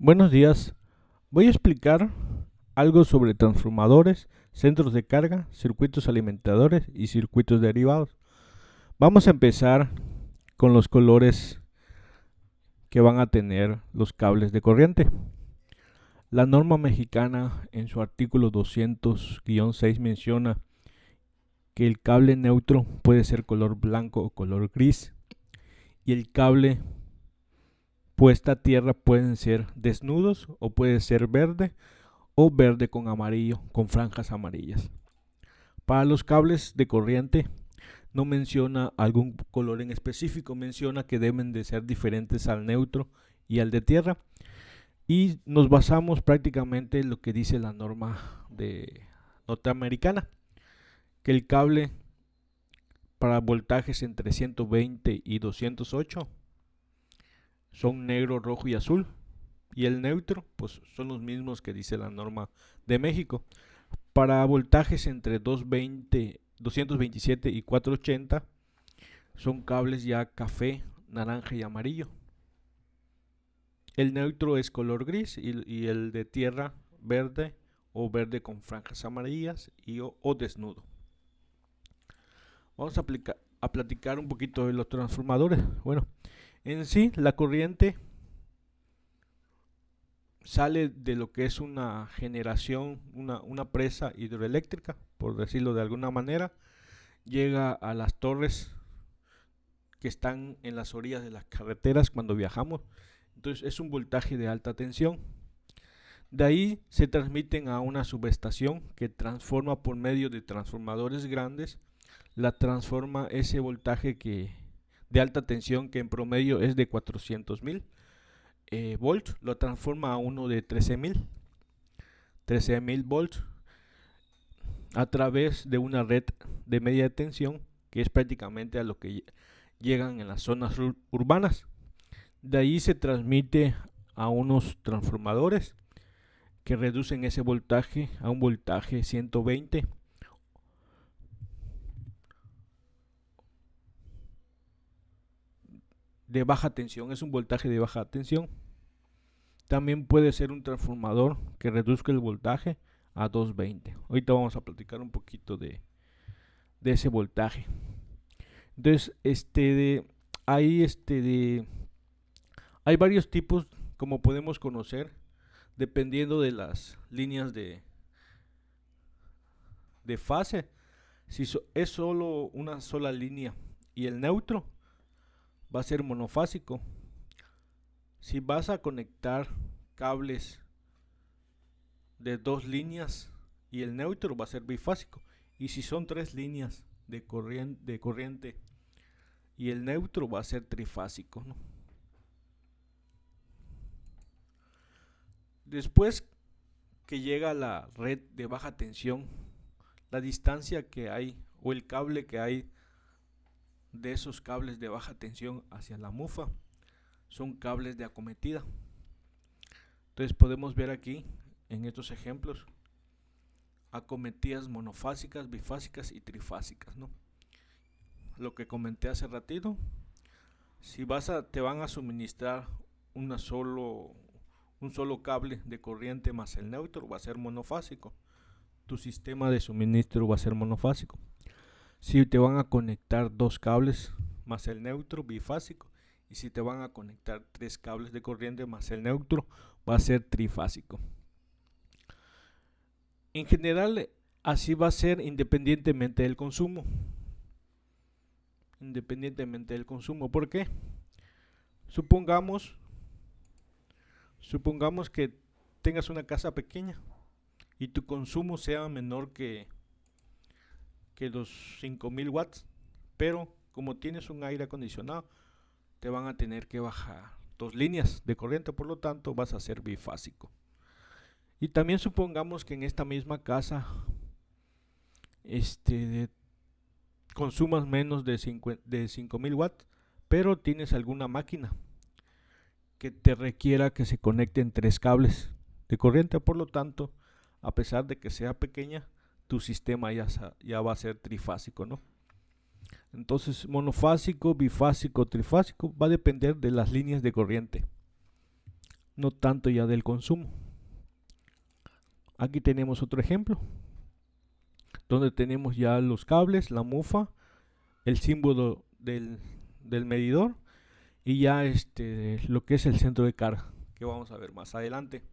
Buenos días. Voy a explicar algo sobre transformadores, centros de carga, circuitos alimentadores y circuitos derivados. Vamos a empezar con los colores que van a tener los cables de corriente. La norma mexicana en su artículo 200-6 menciona que el cable neutro puede ser color blanco o color gris y el cable puesta a tierra pueden ser desnudos o puede ser verde o verde con amarillo, con franjas amarillas. Para los cables de corriente no menciona algún color en específico, menciona que deben de ser diferentes al neutro y al de tierra. Y nos basamos prácticamente en lo que dice la norma de norteamericana, que el cable para voltajes entre 120 y 208 son negro, rojo y azul. Y el neutro, pues son los mismos que dice la norma de México. Para voltajes entre 220, 227 y 480 son cables ya café, naranja y amarillo. El neutro es color gris y el de tierra verde o verde con franjas amarillas o desnudo. Vamos a platicar un poquito de los transformadores. Bueno, en sí la corriente sale de lo que es una generación, una presa hidroeléctrica, por decirlo de alguna manera, llega a las torres que están en las orillas de las carreteras cuando viajamos. Entonces es un voltaje de alta tensión. De ahí se transmiten a una subestación que transforma por medio de transformadores grandes, la transforma ese voltaje de alta tensión que en promedio es de 400,000 volts, lo transforma a uno de 13,000 volts a través de una red de media tensión, que es prácticamente a lo que llegan en las zonas urbanas. De ahí se transmite a unos transformadores que reducen ese voltaje a un voltaje 120 de baja tensión, es un voltaje de baja tensión. También puede ser un transformador que reduzca el voltaje a 220. Ahorita vamos a platicar un poquito de ese voltaje. Entonces, hay varios tipos, como podemos conocer, dependiendo de las líneas de fase. Si es solo una sola línea y el neutro va a ser monofásico. Si vas a conectar cables de dos líneas y el neutro va a ser bifásico. Y si son tres líneas de corriente y el neutro va a ser trifásico, ¿no? Después que llega a la red de baja tensión, la distancia que hay o el cable que hay de esos cables de baja tensión hacia la mufa son cables de acometida. Entonces podemos ver aquí en estos ejemplos acometidas monofásicas, bifásicas y trifásicas, ¿no? Lo que comenté hace ratito, si te van a suministrar un solo cable de corriente más el neutro, va a ser monofásico. Tu sistema de suministro va a ser monofásico. Si te van a conectar dos cables más el neutro, bifásico. Y si te van a conectar tres cables de corriente más el neutro, va a ser trifásico. En general, así va a ser independientemente del consumo. Independientemente del consumo. ¿Por qué? Supongamos que tengas una casa pequeña y tu consumo sea menor que los 5,000 watts, pero como tienes un aire acondicionado, te van a tener que bajar dos líneas de corriente, por lo tanto vas a ser bifásico. Y también supongamos que en esta misma casa consumas menos de 5,000 watts, pero tienes alguna máquina que te requiera que se conecten tres cables de corriente, por lo tanto, a pesar de que sea pequeña, tu sistema ya va a ser trifásico, ¿no? Entonces, monofásico, bifásico, trifásico va a depender de las líneas de corriente. no tanto ya del consumo. Aquí tenemos otro ejemplo, donde tenemos ya los cables, la mufa, el símbolo del medidor y ya lo que es el centro de carga, que vamos a ver más adelante.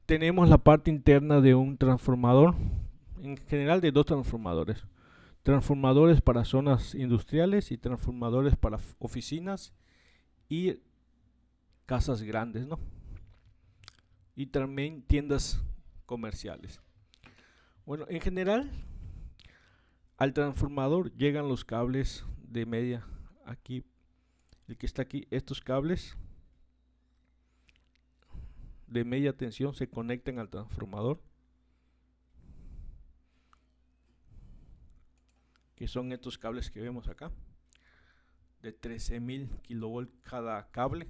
Tenemos la parte interna de un transformador, en general de dos transformadores. Transformadores para zonas industriales y transformadores para oficinas y casas grandes, ¿no? Y también tiendas comerciales. Bueno, en general, al transformador llegan los cables de media, aquí, el que está aquí, estos cables de media tensión se conectan al transformador, que son estos cables que vemos acá, de 13.000 kilovolts cada cable.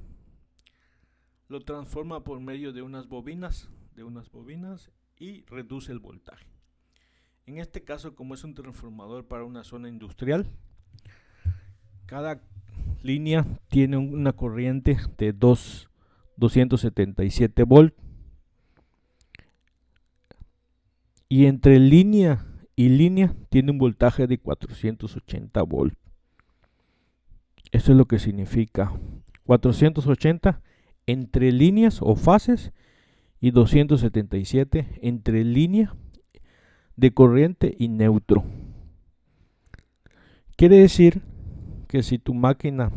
Lo transforma por medio de unas bobinas y reduce el voltaje. En este caso, como es un transformador para una zona industrial, cada línea tiene una corriente de 277 volts y entre línea y línea tiene un voltaje de 480 volts. Eso es lo que significa 480 entre líneas o fases y 277 entre línea de corriente y neutro. Quiere decir que si tu máquina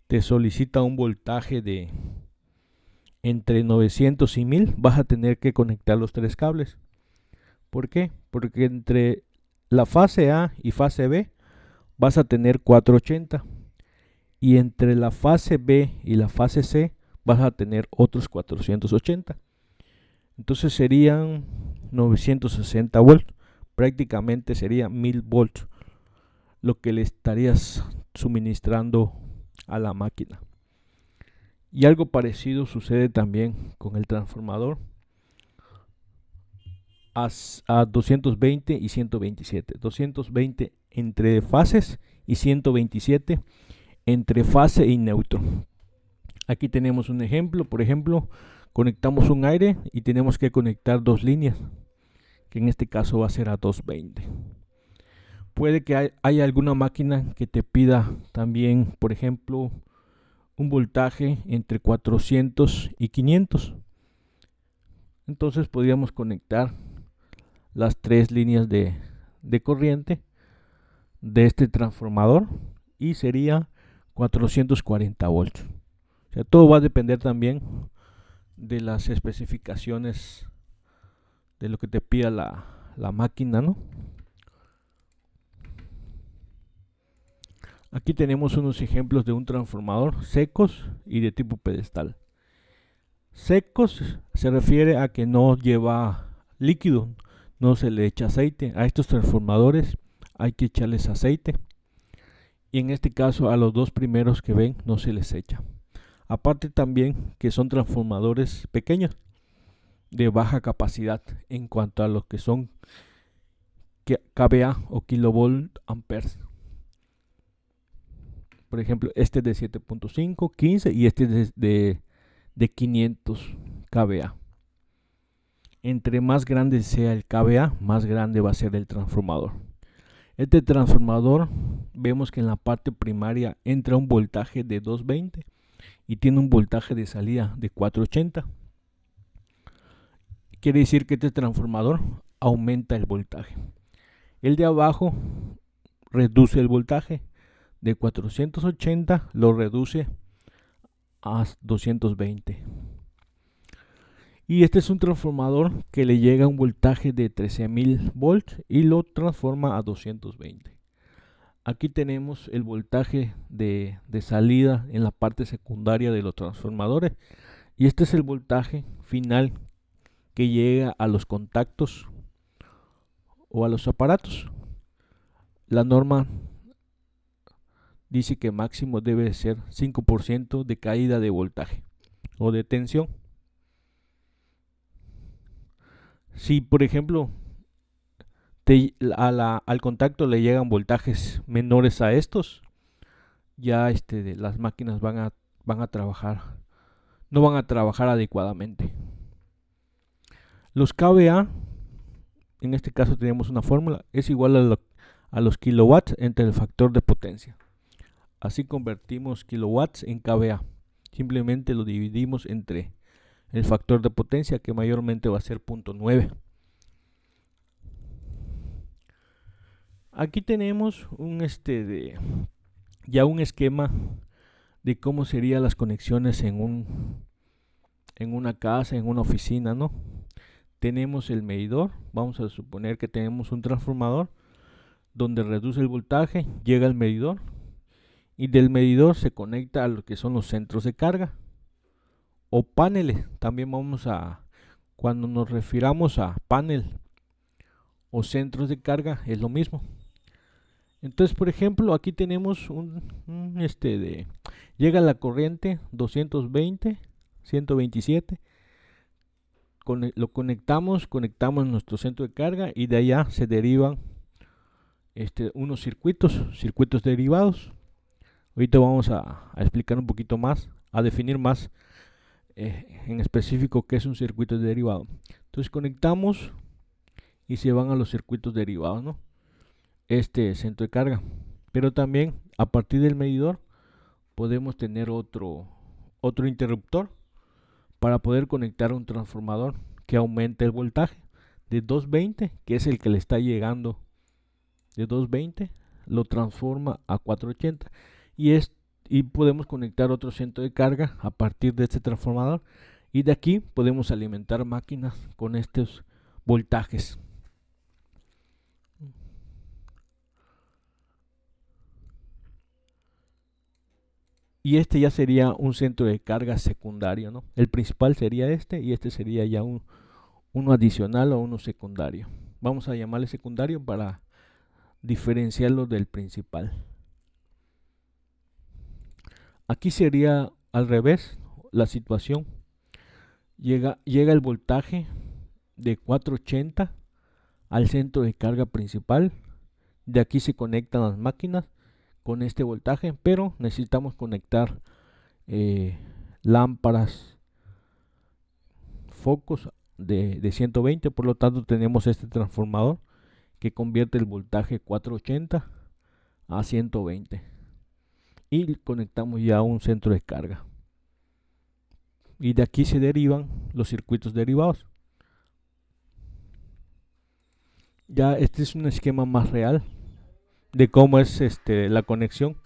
te solicita un voltaje de entre 900 y 1000, vas a tener que conectar los tres cables. ¿Por qué? Porque entre la fase A y fase B vas a tener 480 y entre la fase B y la fase C vas a tener otros 480. Entonces serían 960 volts, prácticamente sería 1000 volts lo que le estarías suministrando a la máquina. Y algo parecido sucede también con el transformador a 220 y 127. 220 entre fases y 127 entre fase y neutro. Aquí tenemos un ejemplo. Por ejemplo, conectamos un aire y tenemos que conectar dos líneas, que en este caso va a ser a 220. Puede que haya alguna máquina que te pida también, por ejemplo, un voltaje entre 400 y 500. Entonces podríamos conectar las tres líneas de corriente de este transformador y sería 440 volts. O sea, todo va a depender también de las especificaciones de lo que te pida la máquina, ¿no? Aquí tenemos unos ejemplos de un transformador secos y de tipo pedestal. Secos se refiere a que no lleva líquido, no se le echa aceite. A estos transformadores hay que echarles aceite. Y en este caso a los dos primeros que ven no se les echa. Aparte también que son transformadores pequeños, de baja capacidad en cuanto a lo que son kVA o kilovolt amperes. Por ejemplo, este es de 7.5, 15 y este es de 500 kVA. Entre más grande sea el kVA, más grande va a ser el transformador. Este transformador vemos que en la parte primaria entra un voltaje de 220 y tiene un voltaje de salida de 480. Quiere decir que este transformador aumenta el voltaje. El de abajo reduce el voltaje. De 480 lo reduce a 220. Y este es un transformador que le llega a un voltaje de 13.000 volts y lo transforma a 220. Aquí tenemos el voltaje de salida en la parte secundaria de los transformadores. Y este es el voltaje final que llega a los contactos o a los aparatos. La norma dice que máximo debe ser 5% de caída de voltaje o de tensión. Si por ejemplo al contacto le llegan voltajes menores a estos, ya las máquinas van a trabajar no van a trabajar adecuadamente. Los kVA, en este caso tenemos una fórmula, es igual a los kilowatts entre el factor de potencia. Así convertimos kilowatts en kVA. Simplemente lo dividimos entre el factor de potencia, que mayormente va a ser 0.9. Aquí tenemos ya un esquema de cómo serían las conexiones en una casa, en una oficina, ¿no? Tenemos el medidor, vamos a suponer que tenemos un transformador donde reduce el voltaje, llega al medidor y del medidor se conecta a lo que son los centros de carga o paneles. También cuando nos refiramos a panel o centros de carga, es lo mismo. Entonces, por ejemplo, aquí tenemos llega la corriente 220, 127, lo conectamos nuestro centro de carga y de allá se derivan unos circuitos derivados. Ahorita vamos a explicar un poquito más, a definir más en específico qué es un circuito derivado. Entonces conectamos y se van a los circuitos derivados, ¿no? Centro de carga. Pero también a partir del medidor podemos tener otro interruptor para poder conectar un transformador que aumente el voltaje de 220, que es el que le está llegando de 220, lo transforma a 480 y podemos conectar otro centro de carga a partir de este transformador y de aquí podemos alimentar máquinas con estos voltajes. Y ya sería un centro de carga secundario, ¿no? El principal sería y este sería ya uno adicional o uno secundario. Vamos a llamarle secundario para diferenciarlo del principal. Aquí sería al revés la situación. Llega el voltaje de 480 al centro de carga principal. De aquí se conectan las máquinas con este voltaje, pero necesitamos conectar lámparas, focos de 120, por lo tanto tenemos este transformador que convierte el voltaje 480 a 120 y conectamos ya un centro de carga y de aquí se derivan los circuitos derivados. Ya este es un esquema más real de cómo es la conexión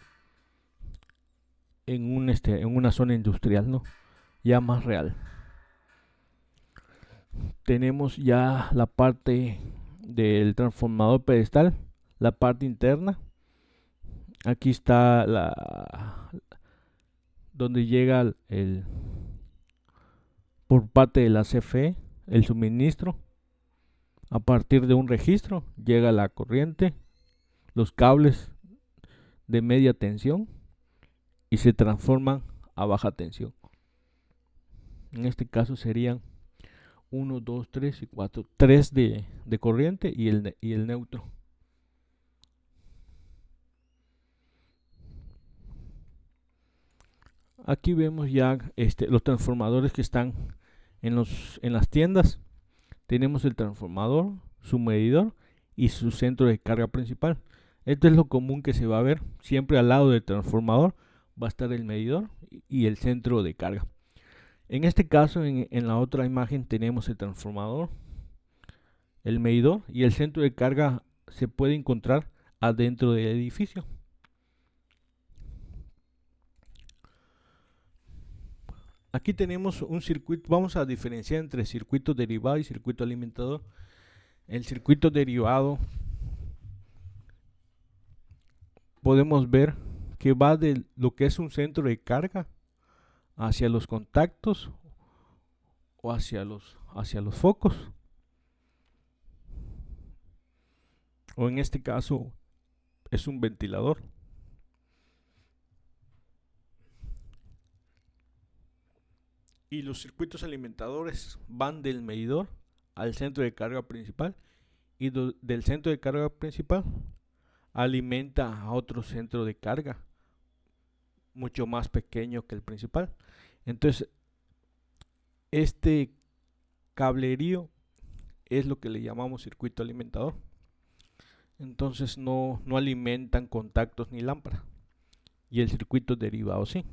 en una zona industrial, ¿no? Ya más real. Tenemos ya la parte del transformador pedestal, la parte interna. Aquí está donde llega por parte de la CFE el suministro. A partir de un registro llega la corriente, los cables de media tensión y se transforman a baja tensión. En este caso serían 1, 2, 3 y 4. 3 de corriente y el neutro. Aquí vemos ya los transformadores que están en las tiendas. Tenemos el transformador, su medidor y su centro de carga principal. Esto es lo común que se va a ver. Siempre al lado del transformador va a estar el medidor y el centro de carga. En este caso, en la otra imagen tenemos el transformador, el medidor y el centro de carga se puede encontrar adentro del edificio. Aquí tenemos un circuito, vamos a diferenciar entre circuito derivado y circuito alimentador. El circuito derivado podemos ver que va de lo que es un centro de carga hacia los contactos o hacia los focos, o en este caso es un ventilador. Y los circuitos alimentadores van del medidor al centro de carga principal y del centro de carga principal alimenta a otro centro de carga mucho más pequeño que el principal. Entonces Este cablerío es lo que le llamamos circuito alimentador. Entonces no alimentan contactos ni lámpara. Y el circuito derivado sí.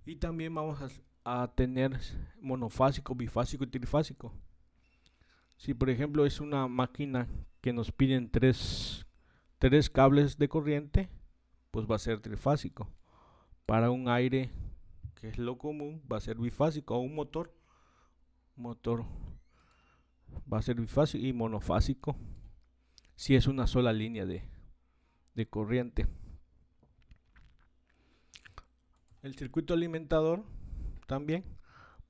Y también vamos a tener monofásico, bifásico y trifásico. Si por ejemplo es una máquina que nos piden tres cables de corriente, pues va a ser trifásico. Para un aire, que es lo común, va a ser bifásico. O un motor va a ser bifásico y monofásico si es una sola línea de corriente. El circuito alimentador también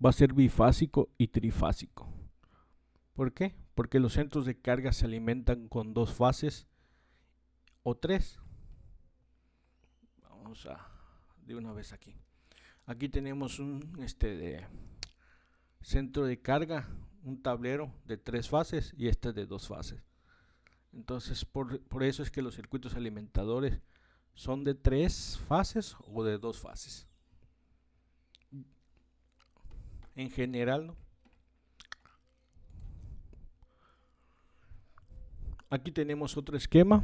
va a ser bifásico y trifásico. ¿Por qué? Porque los centros de carga se alimentan con dos fases o tres. Vamos a de una vez aquí. Aquí tenemos un centro de carga, un tablero de 3 fases y este de 2 fases. Entonces por eso es que los circuitos alimentadores son de 3 fases o de 2 fases. En general, ¿no? Aquí tenemos otro esquema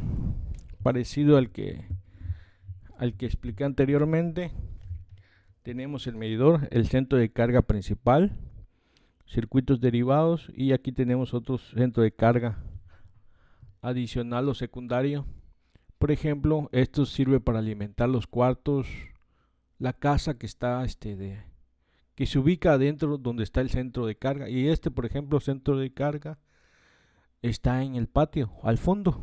parecido al que expliqué anteriormente. Tenemos el medidor, el centro de carga principal, circuitos derivados, y aquí tenemos otro centro de carga adicional o secundario. Por ejemplo, esto sirve para alimentar los cuartos, la casa que está que se ubica adentro donde está el centro de carga, y por ejemplo, centro de carga está en el patio, al fondo.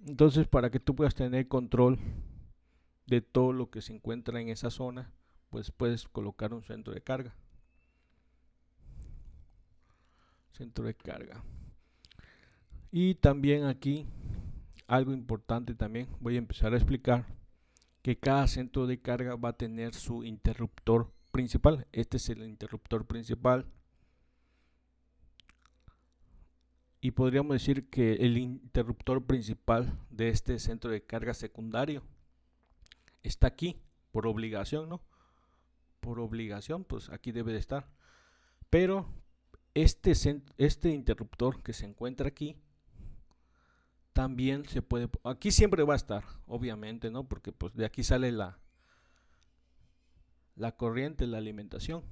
Entonces, para que tú puedas tener control de todo lo que se encuentra en esa zona, pues puedes colocar un centro de carga. Y también aquí, algo importante también, voy a empezar a explicar que cada centro de carga va a tener su interruptor principal. Este es el interruptor principal. Y podríamos decir que el interruptor principal de este centro de carga secundario está aquí, por obligación, ¿no? Por obligación, pues aquí debe de estar. Pero este interruptor que se encuentra aquí, también se puede, aquí siempre va a estar, obviamente, ¿no? Porque pues de aquí sale la corriente, la alimentación.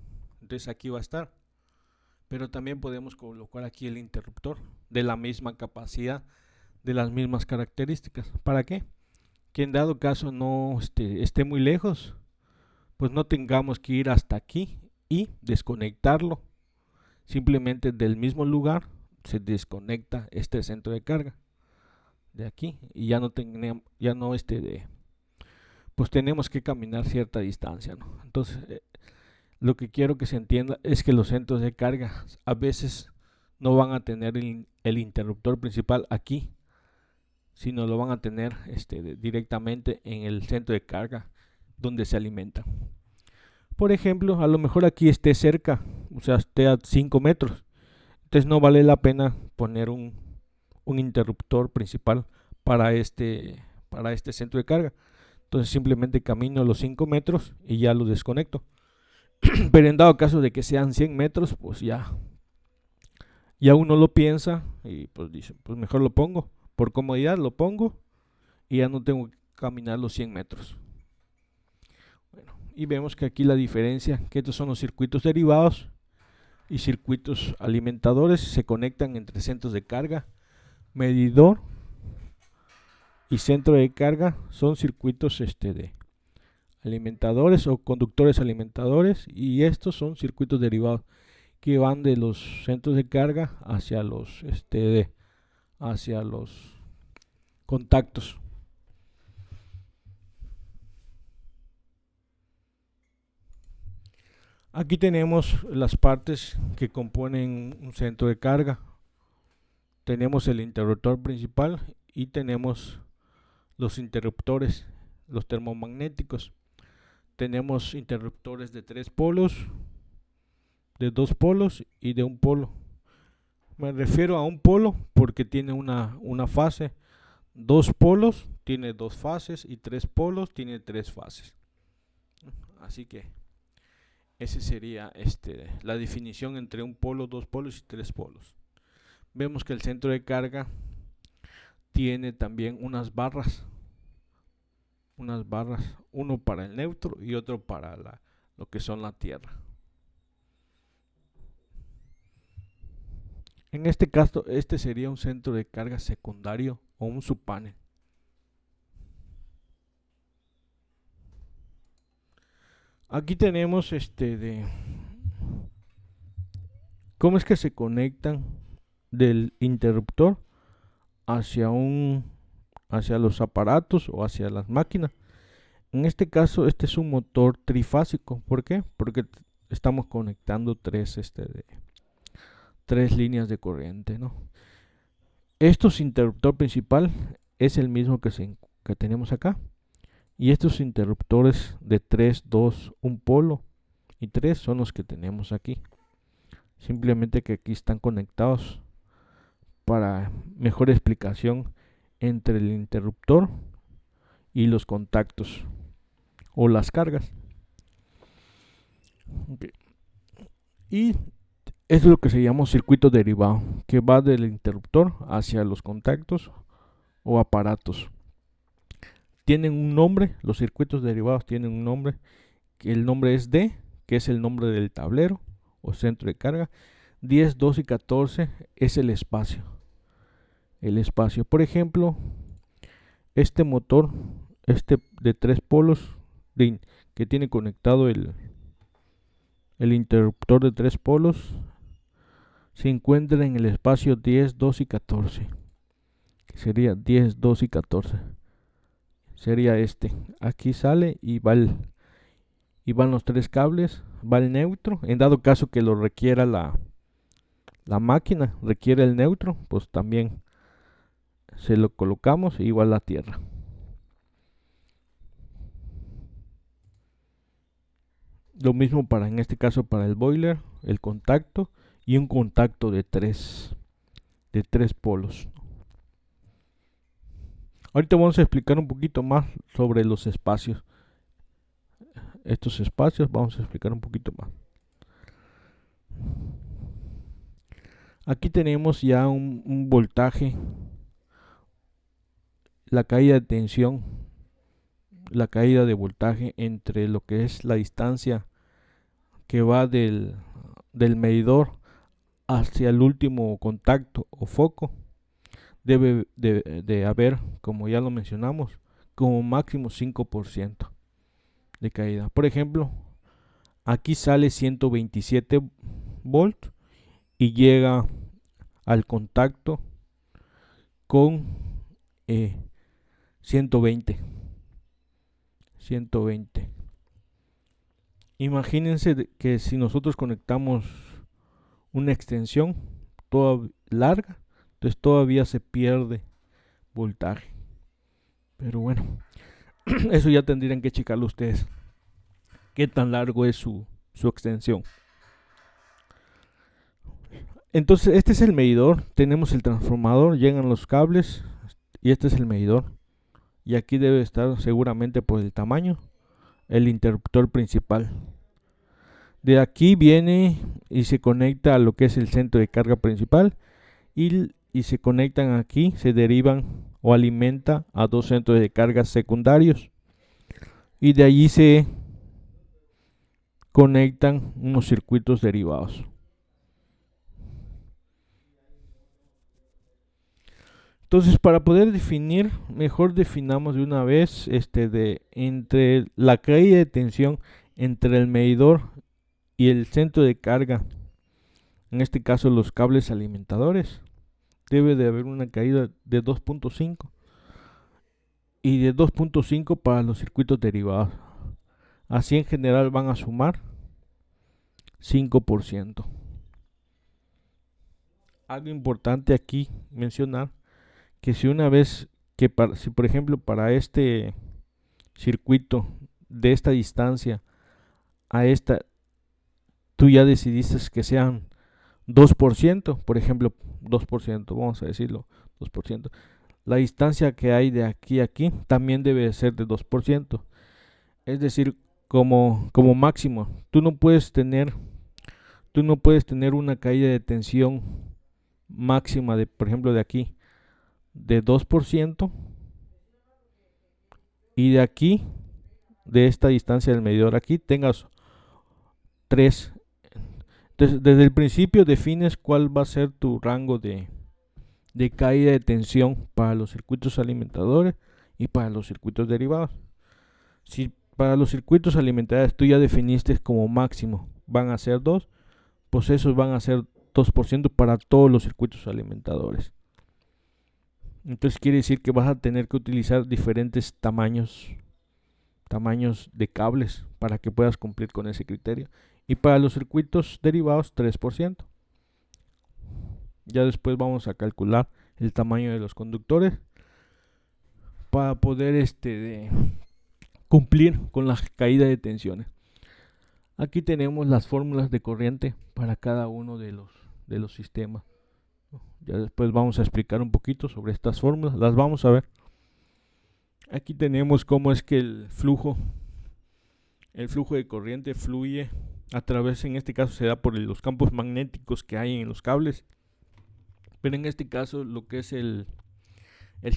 Entonces aquí va a estar. Pero también podemos colocar aquí el interruptor de la misma capacidad, de las mismas características. ¿Para qué? Que en dado caso no esté muy lejos, pues no tengamos que ir hasta aquí y desconectarlo. Simplemente del mismo lugar se desconecta este centro de carga de aquí y ya no pues tenemos que caminar cierta distancia, ¿no? Entonces lo que quiero que se entienda es que los centros de carga a veces no van a tener el interruptor principal aquí, sino lo van a tener directamente en el centro de carga donde se alimenta. Por ejemplo, a lo mejor aquí esté cerca, o sea, esté a 5 metros. Entonces no vale la pena poner un interruptor principal para este centro de carga. Entonces simplemente camino los 5 metros y ya lo desconecto. Pero en dado caso de que sean 100 metros, pues ya uno lo piensa y pues dice, pues mejor lo pongo. Por comodidad lo pongo y ya no tengo que caminar los 100 metros. Bueno, y vemos que aquí la diferencia, que estos son los circuitos derivados y circuitos alimentadores, se conectan entre centros de carga, medidor y centro de carga. Son circuitos de alimentadores o conductores alimentadores, y estos son circuitos derivados que van de los centros de carga hacia los contactos. Aquí tenemos las partes que componen un centro de carga. Tenemos el interruptor principal y tenemos los interruptores, los termomagnéticos. Tenemos interruptores de 3 polos, de 2 polos y de 1 polo. Me refiero a 1 polo porque tiene una fase. 2 polos tiene 2 fases y 3 polos tiene 3 fases. Así que Ese sería la definición entre un polo, dos polos y tres polos. Vemos que el centro de carga tiene también unas barras, uno para el neutro y otro para lo que son la tierra. En este caso, este sería un centro de carga secundario o un subpanel. Aquí tenemos cómo es que se conectan del interruptor hacia los aparatos o hacia las máquinas. En este caso, este es un motor trifásico. ¿Por qué? Porque estamos conectando tres líneas de corriente, ¿no? Estos interruptor principal es el mismo que tenemos acá. Y estos interruptores de 3, 2, 1 polo y 3 son los que tenemos aquí. Simplemente que aquí están conectados para mejor explicación entre el interruptor y los contactos o las cargas. Okay. Y es lo que se llama circuito derivado, que va del interruptor hacia los contactos o aparatos. Tienen un nombre, los circuitos derivados tienen un nombre, que el nombre es D, que es el nombre del tablero o centro de carga. 10, 2 y 14 es el espacio. Por ejemplo, este motor, de 3 polos, que tiene conectado el interruptor de 3 polos, se encuentra en el espacio 10, 2 y 14. Que sería 10, 2 y 14. Sería aquí sale y van los 3 cables, va el neutro. En dado caso que lo requiera la máquina, requiere el neutro, pues también se lo colocamos, igual la tierra. Lo mismo en este caso para el boiler, el contacto y un contacto de 3 polos. Ahorita vamos a explicar un poquito más sobre los espacios. Estos espacios vamos a explicar un poquito más. Aquí tenemos ya un voltaje, la caída de tensión, la caída de voltaje entre lo que es la distancia que va del medidor hacia el último contacto o foco. Debe de haber, como ya lo mencionamos, como máximo 5% de caída. Por ejemplo, aquí sale 127 volts y llega al contacto con 120. Imagínense que si nosotros conectamos una extensión toda larga, entonces todavía se pierde voltaje. Pero bueno, eso ya tendrían que checarlo ustedes, qué tan largo es su extensión. Entonces este es el medidor, tenemos el transformador, llegan los cables y este es el medidor. Y aquí debe estar seguramente por el tamaño el interruptor principal. De aquí viene y se conecta a lo que es el centro de carga principal y se conectan aquí, se derivan o alimenta a dos centros de carga secundarios y de allí se conectan unos circuitos derivados. Entonces, para poder definir, mejor definamos de una vez entre la caída de tensión entre el medidor y el centro de carga, en este caso los cables alimentadores. Debe de haber una caída de 2.5 y de 2.5 para los circuitos derivados. Así en general van a sumar 5%. Algo importante aquí mencionar que si una vez que si por ejemplo para este circuito de esta distancia a esta tú ya decidiste que sean 2%, por ejemplo 2%, vamos a decirlo 2%, la distancia que hay de aquí a aquí también debe ser de 2%. Es decir, como máximo. Tú no puedes tener una caída de tensión máxima de, por ejemplo, de aquí, de 2% y de aquí, de esta distancia del medidor aquí, tengas 3. Entonces, desde el principio defines cuál va a ser tu rango de caída de tensión para los circuitos alimentadores y para los circuitos derivados. Si para los circuitos alimentadores tú ya definiste como máximo van a ser 2, pues esos van a ser 2% para todos los circuitos alimentadores. Entonces quiere decir que vas a tener que utilizar diferentes tamaños de cables para que puedas cumplir con ese criterio. Y para los circuitos derivados 3%. Ya después vamos a calcular el tamaño de los conductores para poder cumplir con la caída de tensiones. Aquí tenemos las fórmulas de corriente para cada uno de los sistemas. Ya después vamos a explicar un poquito sobre estas fórmulas, las vamos a ver. Aquí tenemos cómo es que el flujo de corriente fluye a través, en este caso se da por los campos magnéticos que hay en los cables. Pero en este caso lo que es el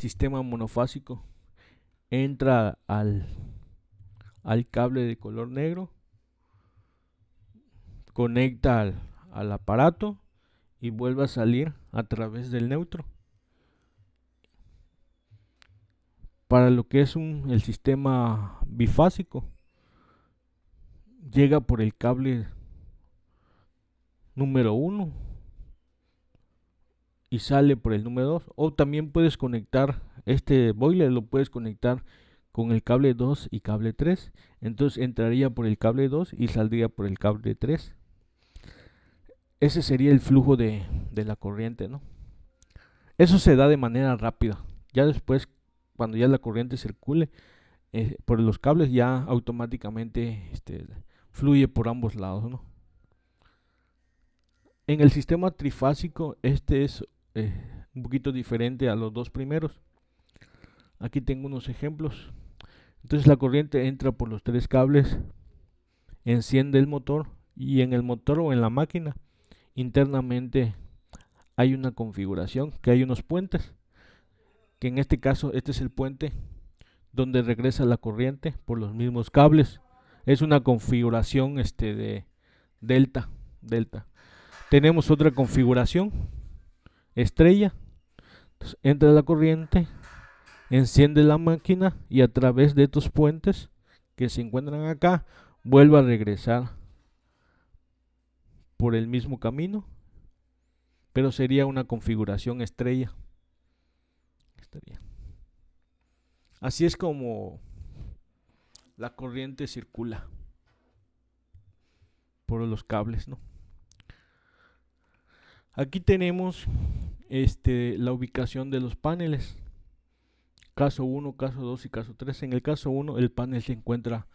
sistema monofásico entra al cable de color negro, conecta al aparato y vuelve a salir a través del neutro. Para lo que es el sistema bifásico, llega por el cable número 1 y sale por el número 2. O también puedes conectar este boiler, lo puedes conectar con el cable 2 y cable 3. Entonces entraría por el cable 2 y saldría por el cable 3. Ese sería el flujo de la corriente, ¿no? Eso se da de manera rápida. Ya después, cuando ya la corriente circule por los cables, ya automáticamente fluye por ambos lados, ¿no? En el sistema trifásico, es un poquito diferente a los dos primeros. Aquí tengo unos ejemplos. Entonces la corriente entra por los 3 cables, enciende el motor, y en el motor o en la máquina internamente hay una configuración, que hay unos puentes, que en este caso este es el puente donde regresa la corriente por los mismos cables. Es una configuración de delta. Tenemos otra configuración, estrella. Entonces, entra la corriente, enciende la máquina y a través de estos puentes que se encuentran acá vuelve a regresar por el mismo camino, pero sería una configuración estrella. Así es como la corriente circula por los cables, ¿no? Aquí tenemos la ubicación de los paneles. Caso 1, caso 2 y caso 3. En el caso 1 el panel se encuentra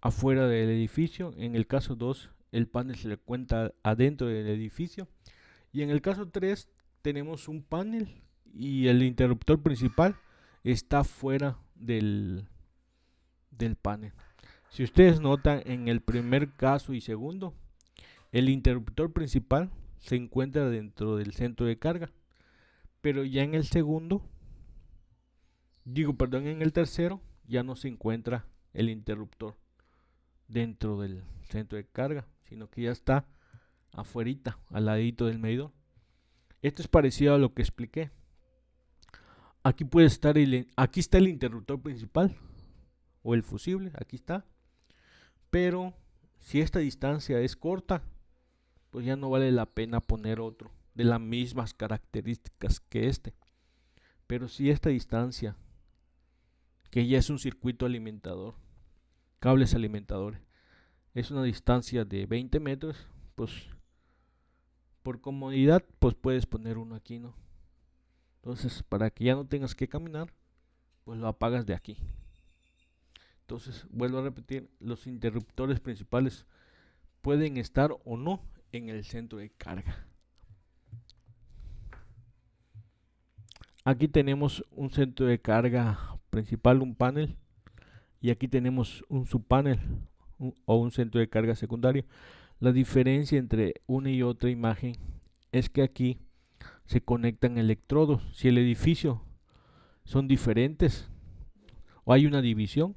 afuera del edificio. En el caso 2 el panel se encuentra adentro del edificio. Y en el caso 3 tenemos un panel y el interruptor principal está fuera del panel. Si ustedes notan, en el primer caso y segundo, el interruptor principal se encuentra dentro del centro de carga, pero ya en el en el tercero ya no se encuentra el interruptor dentro del centro de carga, sino que ya está afuerita, al ladito del medidor. Esto es parecido a lo que expliqué. Aquí puede estar aquí está el interruptor principal o el fusible, aquí está. Pero si esta distancia es corta, pues ya no vale la pena poner otro de las mismas características que este. Pero si esta distancia, que ya es un circuito alimentador, cables alimentadores, es una distancia de 20 metros, pues por comodidad pues puedes poner uno aquí, ¿no? Entonces, para que ya no tengas que caminar, pues lo apagas de aquí. Entonces, vuelvo a repetir, los interruptores principales pueden estar o no en el centro de carga. Aquí tenemos un centro de carga principal, un panel, y aquí tenemos un subpanel o un centro de carga secundario. La diferencia entre una y otra imagen es que aquí se conectan electrodos. Si el edificio son diferentes o hay una división,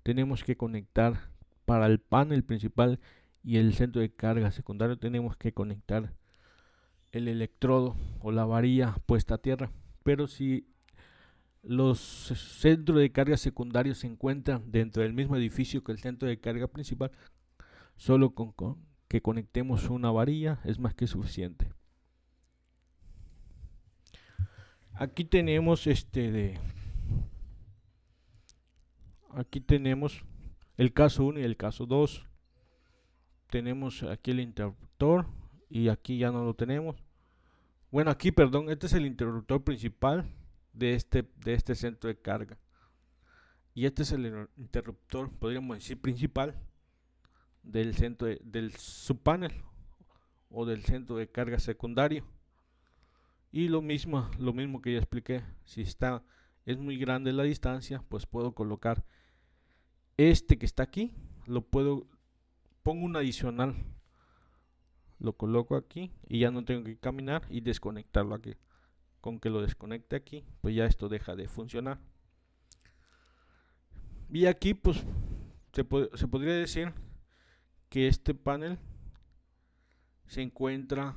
tenemos que conectar para el panel principal y el centro de carga secundario, tenemos que conectar el electrodo o la varilla puesta a tierra. Pero si los centros de carga secundarios se encuentran dentro del mismo edificio que el centro de carga principal, solo con que conectemos una varilla es más que suficiente. Aquí tenemos aquí tenemos el caso 1 y el caso 2. Tenemos aquí el interruptor y aquí ya no lo tenemos. Bueno, aquí, perdón, este es el interruptor principal de este centro de carga. Y este es el interruptor, podríamos decir, principal del centro del subpanel o del centro de carga secundario. Y lo mismo que ya expliqué, si es muy grande la distancia, pues puedo colocar este que está aquí, pongo un adicional, lo coloco aquí y ya no tengo que caminar y desconectarlo aquí. Con que lo desconecte aquí, pues ya esto deja de funcionar. Y aquí pues se podría decir que este panel se encuentra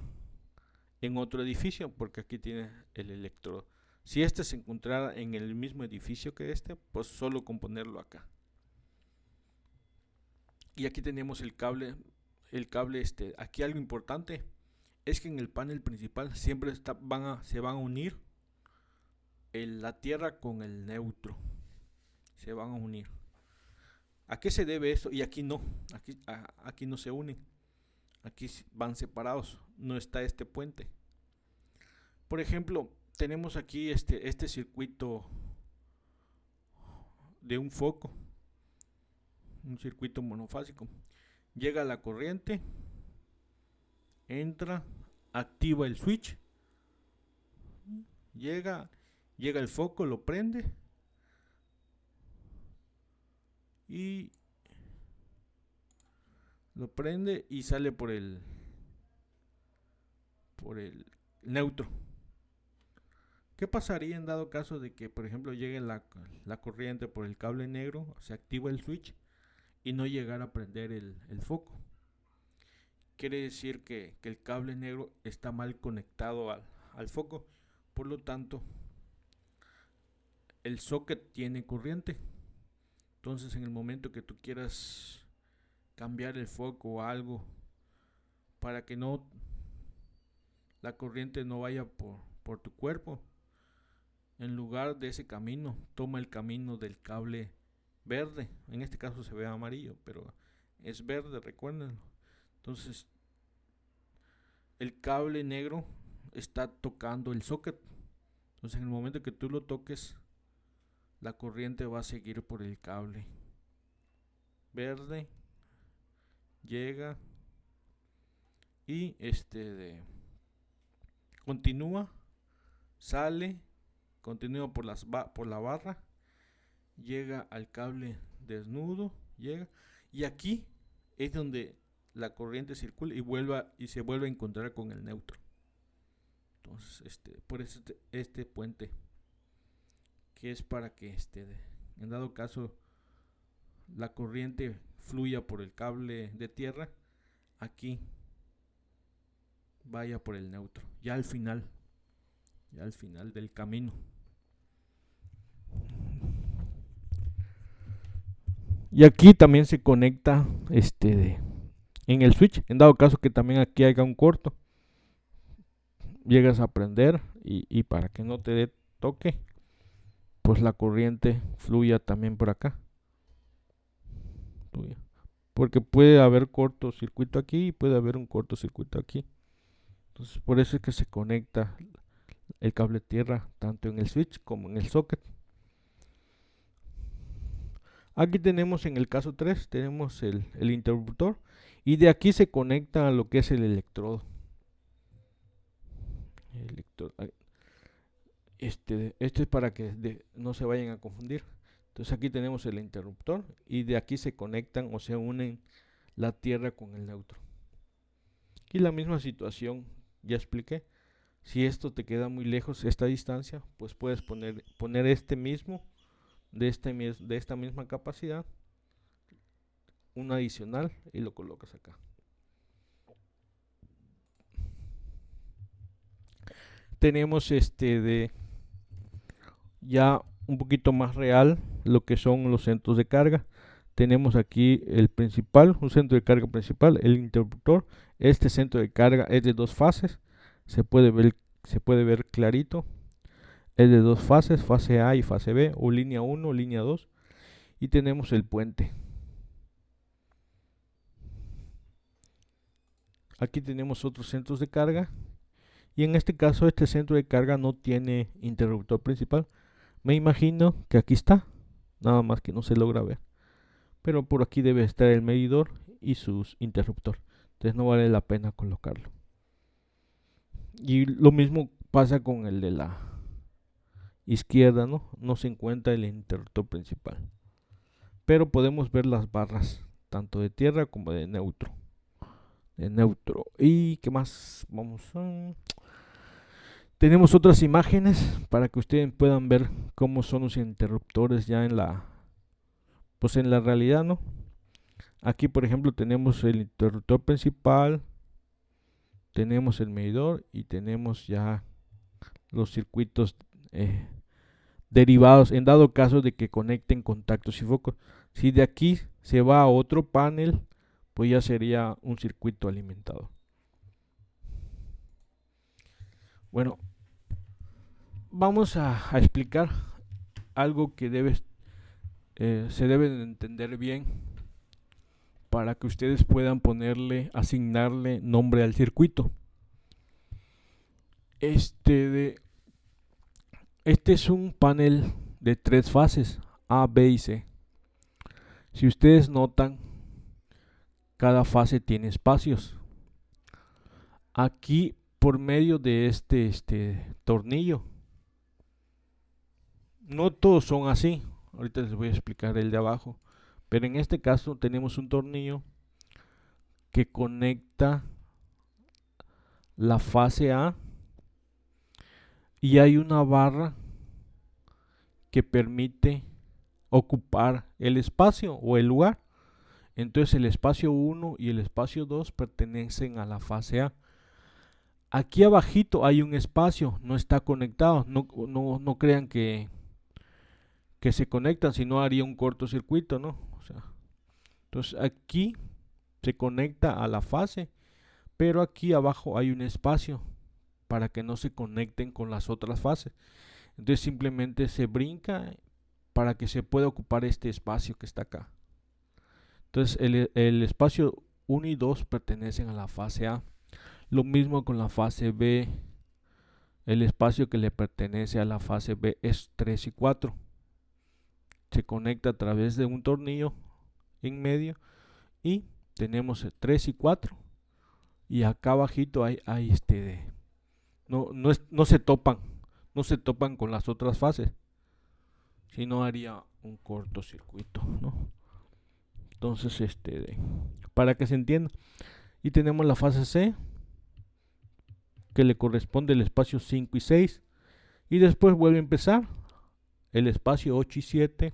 en otro edificio, porque aquí tiene el electrodo. Si este se encontrara en el mismo edificio que este, pues solo con ponerlo acá. Y aquí tenemos el cable aquí algo importante es que en el panel principal siempre se van a unir la tierra con el neutro, se van a unir. ¿A qué se debe eso? Y aquí no, aquí no se unen, aquí van separados, no está este puente. Por ejemplo, tenemos aquí este circuito de un foco, un circuito monofásico. Llega la corriente, entra, activa el switch, llega el foco, lo prende y sale por el neutro. ¿Qué pasaría en dado caso de que, por ejemplo, llegue la corriente por el cable negro, se activa el switch y no llegara a prender el foco? Quiere decir que el cable negro está mal conectado al foco, por lo tanto el socket tiene corriente. Entonces en el momento que tú quieras cambiar el foco o algo para que la corriente no vaya por tu cuerpo, en lugar de ese camino, toma el camino del cable verde. En este caso se ve amarillo, pero es verde, recuérdenlo. Entonces el cable negro está tocando el socket. Entonces en el momento que tú lo toques, la corriente va a seguir por el cable verde, llega y continúa, sale, continúa por la barra, llega al cable desnudo, llega, y aquí es donde la corriente circula y se vuelve a encontrar con el neutro. Entonces por eso este puente, que es para que en dado caso la corriente fluya por el cable de tierra, aquí vaya por el neutro, ya al final del camino. Y aquí también se conecta en el switch, en dado caso que también aquí haya un corto, llegas a prender y para que no te dé toque, pues la corriente fluya también por acá, porque puede haber cortocircuito aquí y puede haber un cortocircuito aquí. Entonces por eso es que se conecta el cable tierra tanto en el switch como en el socket. Aquí tenemos en el caso 3, tenemos el interruptor y de aquí se conecta a lo que es el electrodo. Este es para que no se vayan a confundir. Entonces aquí tenemos el interruptor y de aquí se conectan o se unen la tierra con el neutro. Y la misma situación, ya expliqué. Si esto te queda muy lejos, esta distancia, pues puedes poner este mismo, de esta misma capacidad, un adicional y lo colocas acá. Tenemos de ya un poquito más real lo que son los centros de carga. Tenemos aquí el principal, un centro de carga principal, el interruptor. Este centro de carga es de dos fases, se puede ver clarito. Es de dos fases, fase A y fase B, o línea 1, línea 2. Y tenemos el puente. Aquí tenemos otros centros de carga. Y en este caso este centro de carga no tiene interruptor principal. Me imagino que aquí está, nada más que no se logra ver. Pero por aquí debe estar el medidor y sus interruptor. Entonces no vale la pena colocarlo. Y lo mismo pasa con el de la izquierda, ¿no? No se encuentra el interruptor principal. Pero podemos ver las barras, tanto de tierra como de neutro. ¿Y qué más? Tenemos otras imágenes para que ustedes puedan ver cómo son los interruptores ya en la realidad, ¿no? Aquí, por ejemplo, tenemos el interruptor principal, tenemos el medidor y tenemos ya los circuitos derivados en dado caso de que conecten contactos y focos. Si de aquí se va a otro panel, pues ya sería un circuito alimentado. Bueno, vamos a explicar algo que se debe de entender bien para que ustedes puedan asignarle nombre al circuito. Este es un panel de tres fases, A, B y C. Si ustedes notan, cada fase tiene espacios. Aquí, por medio de este tornillo, no todos son así. Ahorita les voy a explicar el de abajo. Pero en este caso tenemos un tornillo que conecta la fase A y hay una barra que permite ocupar el espacio o el lugar. Entonces el espacio 1 y el espacio 2 pertenecen a la fase A. Aquí abajito hay un espacio, no está conectado. No crean que se conectan, si no haría un cortocircuito, ¿no? Entonces aquí se conecta a la fase, pero aquí abajo hay un espacio para que no se conecten con las otras fases. Entonces simplemente se brinca para que se pueda ocupar este espacio que está acá. Entonces el espacio 1 y 2 pertenecen a la fase A. Lo mismo con la fase B. El espacio que le pertenece a la fase B es 3 y 4. Se conecta a través de un tornillo en medio y tenemos 3 y 4. Y acá abajito hay no se topan con las otras fases, si no haría un cortocircuito, ¿no? Entonces para que se entienda, y tenemos la fase C que le corresponde el espacio 5 y 6 y después vuelve a empezar el espacio 8 y 7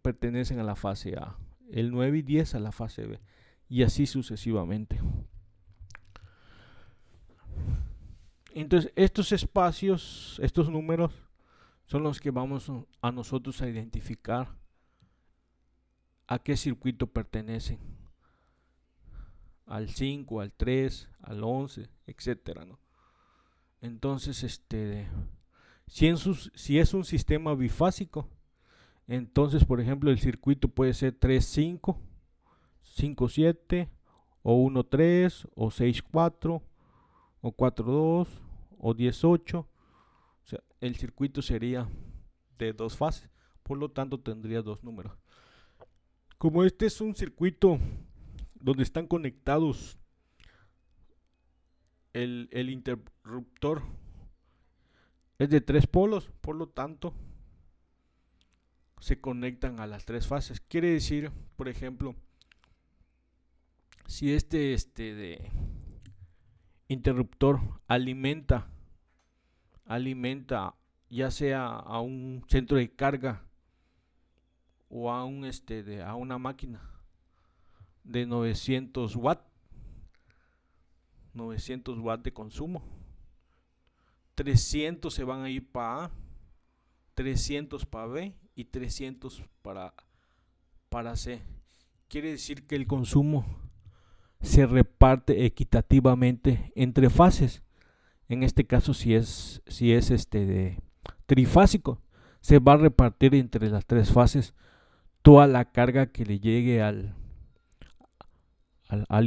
pertenecen a la fase A, el 9 y 10 a la fase B y así sucesivamente. Entonces estos espacios, estos números son los que vamos a nosotros a identificar a qué circuito pertenecen, al 5, al 3, al 11, etcétera, ¿no? Entonces si es un sistema bifásico, entonces por ejemplo el circuito puede ser 3-5, 5-7 o 1-3 o 6-4 o 4-2 o 10-8. O sea, el circuito sería de dos fases, por lo tanto tendría dos números. Como este es un circuito donde están conectados el interruptor es de tres polos, por lo tanto se conectan a las tres fases. Quiere decir, por ejemplo, si este de interruptor alimenta ya sea a un centro de carga o a a una máquina de 900 watts de consumo, 300 se van a ir para A, 300 para B y 300 para C. Quiere decir que el consumo se reparte equitativamente entre fases. En este caso, si es de trifásico, se va a repartir entre las tres fases toda la carga que le llegue al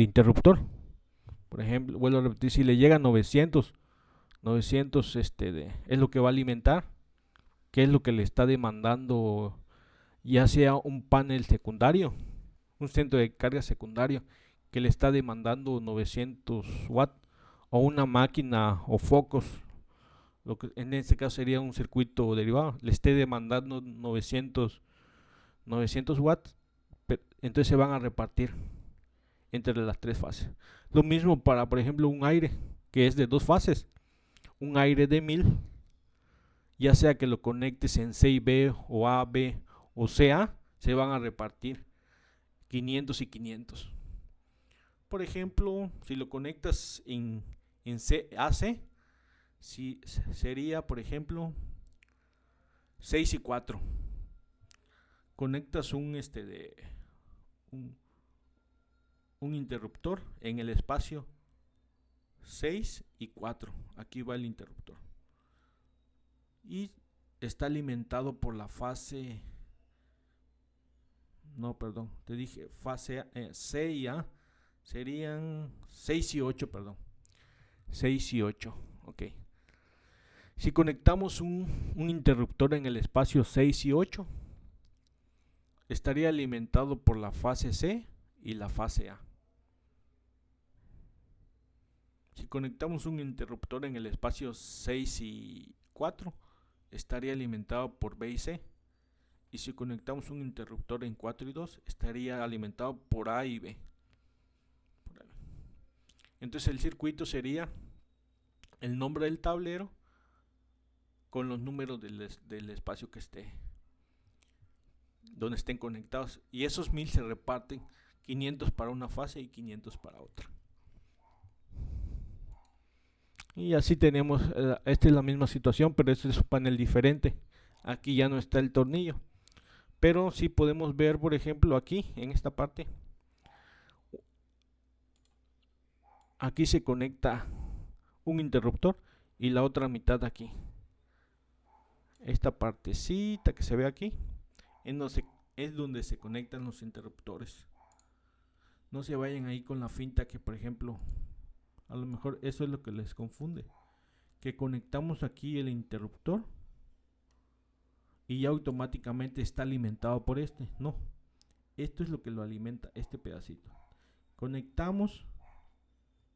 interruptor. Por ejemplo, vuelvo a repetir, si le llega 900 es lo que va a alimentar, que es lo que le está demandando, ya sea un panel secundario, un centro de carga secundario que le está demandando 900 watts, o una máquina o focos, lo que en este caso sería un circuito derivado, le esté demandando 900 watts, entonces se van a repartir entre las tres fases. Lo mismo para, por ejemplo, un aire que es de dos fases, un aire de 1000, ya sea que lo conectes en C y B o A, B o CA, se van a repartir 500 y 500. Por ejemplo, si lo conectas en AC, si sería, por ejemplo, 6 y 4. Conectas un interruptor en el espacio 6 y 4. Aquí va el interruptor. Y está alimentado por la fase... No, perdón, te dije fase C y A. Serían 6 y 8, perdón. 6 y 8, ok. Si conectamos un interruptor en el espacio 6 y 8, estaría alimentado por la fase C y la fase A. Si conectamos un interruptor en el espacio 6 y 4, estaría alimentado por B y C. Y si conectamos un interruptor en 4 y 2, estaría alimentado por A y B. Entonces el circuito sería el nombre del tablero con los números del espacio que esté, donde estén conectados. Y esos 1000 se reparten, 500 para una fase y 500 para otra. Y así tenemos, esta es la misma situación, pero este es un panel diferente. Aquí ya no está el tornillo, pero sí podemos ver, por ejemplo, aquí en esta parte, aquí se conecta un interruptor y la otra mitad aquí. Esta partecita que se ve aquí es donde se conectan los interruptores. No se vayan ahí con la finta que, por ejemplo, a lo mejor eso es lo que les confunde, que conectamos aquí el interruptor y ya automáticamente está alimentado por este. No, esto es lo que lo alimenta, este pedacito. Conectamos,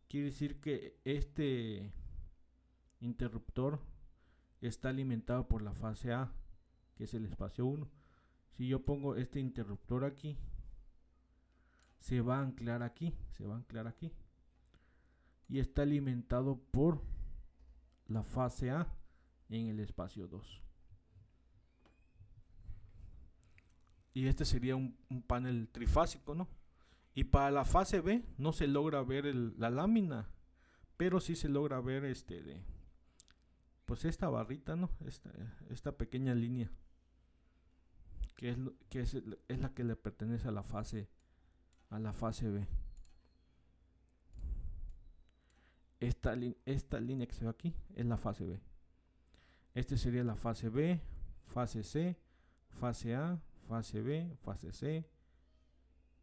quiere decir que este interruptor está alimentado por la fase A, que es el espacio 1. Si yo pongo este interruptor aquí, se va a anclar aquí, y está alimentado por la fase A en el espacio 2. Y este sería un panel trifásico, ¿no? Y para la fase B no se logra ver la lámina, pero sí se logra ver pues esta barrita, ¿no? Esta pequeña línea que es la que le pertenece a la fase B. Esta línea que se ve aquí es la fase B. Este sería la fase B, fase C, fase A, fase B, fase C,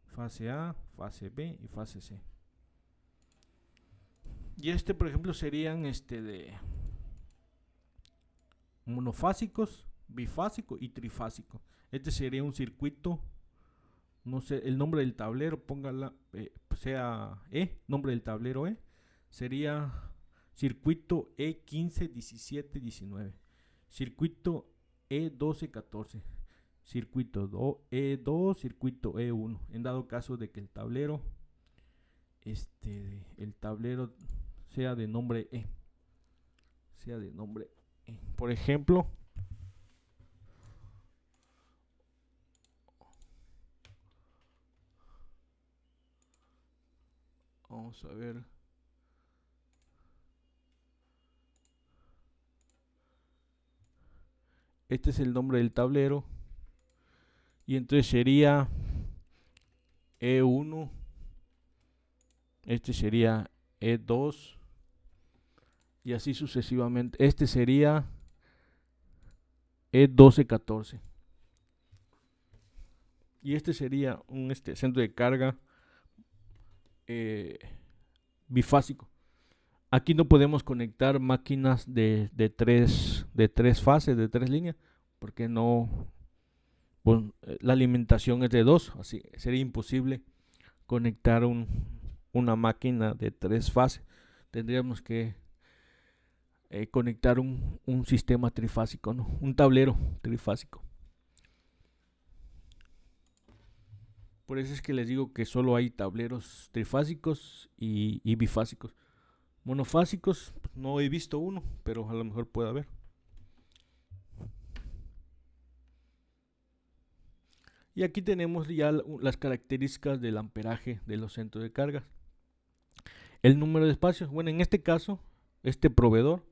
fase A, fase B y fase C. Y por ejemplo, serían de monofásicos, bifásico y trifásico. Este sería un circuito, no sé, el nombre del tablero, póngala, sea nombre del tablero sería circuito E15, 17, 19, circuito E12, 14, circuito E2, circuito E1. En dado caso de que el tablero sea de nombre E. Por ejemplo, vamos a ver. Este es el nombre del tablero. Y entonces sería E1. Este sería E2. Y así sucesivamente. Este sería E1214. Y este sería un centro de carga bifásico. Aquí no podemos conectar máquinas de tres fases, de tres líneas, porque no, bueno, la alimentación es de dos, así sería imposible conectar una máquina de tres fases. Tendríamos que conectar un sistema trifásico, ¿no? Un tablero trifásico. Por eso es que les digo que solo hay tableros trifásicos y bifásicos. Monofásicos, no he visto uno, pero a lo mejor puede haber. Y aquí tenemos ya las características del amperaje de los centros de cargas. El número de espacios, bueno, en este caso, este proveedor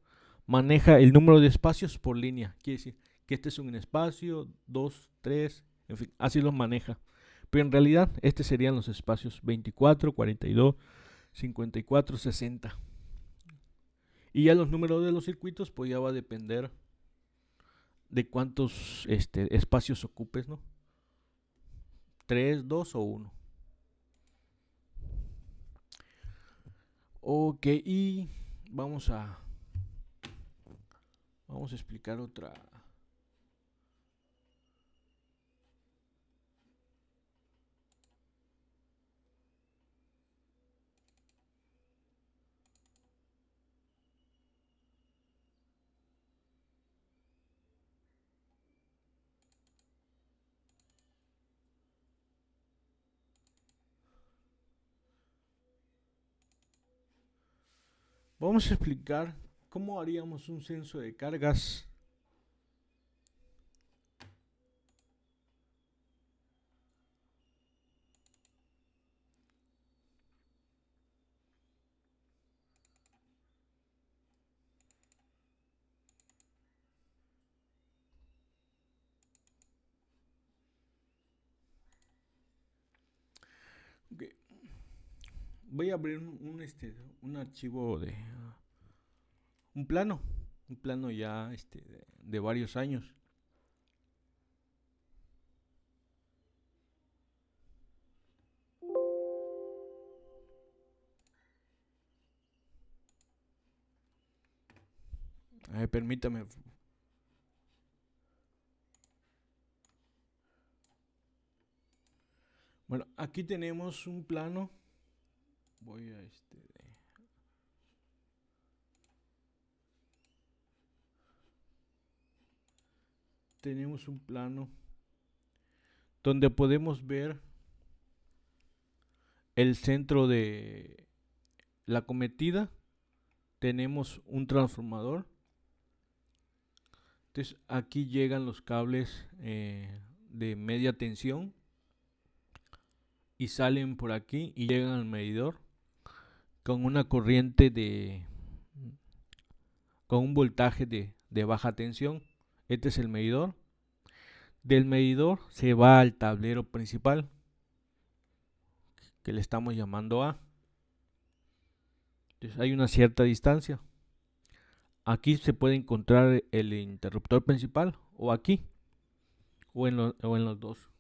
maneja el número de espacios por línea. Quiere decir que este es un espacio, 2, 3, en fin, así los maneja. Pero en realidad, estos serían los espacios 24, 42, 54, 60. Y ya los números de los circuitos, pues ya va a depender de cuántos espacios ocupes, ¿no? 3, 2 o 1. Ok, y vamos a explicar otra. Vamos a explicar cómo haríamos un censo de cargas. Okay. Voy a abrir un archivo de un plano ya de varios años. A ver, permítame. Bueno, aquí tenemos un plano. Voy a tenemos un plano donde podemos ver el centro de la cometida. Tenemos un transformador. Entonces aquí llegan los cables de media tensión y salen por aquí y llegan al medidor con una corriente con un voltaje de baja tensión. Este es el medidor. Del medidor se va al tablero principal, que le estamos llamando A. Entonces hay una cierta distancia. Aquí se puede encontrar el interruptor principal, o aquí, o en los dos.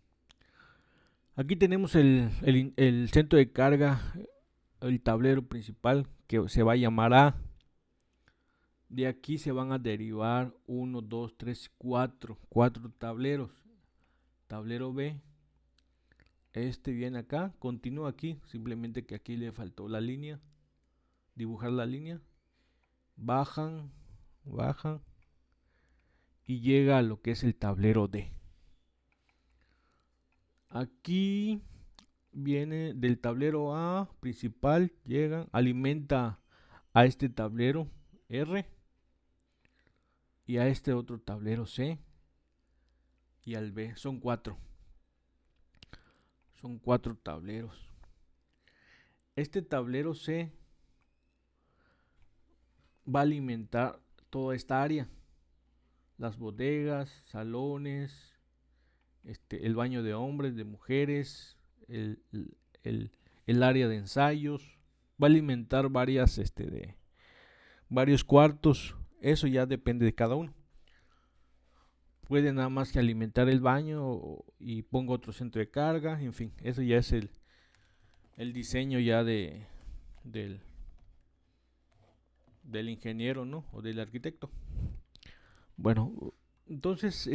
Aquí tenemos el centro de carga, el tablero principal, que se va a llamar A. De aquí se van a derivar 1, 2, 3, 4 tableros. Tablero B, viene acá, continúa aquí, simplemente que aquí le faltó la línea, dibujar la línea. Bajan y llega a lo que es el tablero D. Aquí viene del tablero A principal, llega, alimenta a este tablero R y a este otro tablero C y al B. Son cuatro tableros. Este tablero C va a alimentar toda esta área, las bodegas, salones, el baño de hombres, de mujeres, el área de ensayos, va a alimentar varios cuartos. Eso ya depende de cada uno. Puede nada más que alimentar el baño y pongo otro centro de carga, en fin, eso ya es el diseño ya del, del ingeniero, ¿no? O del arquitecto. Bueno, entonces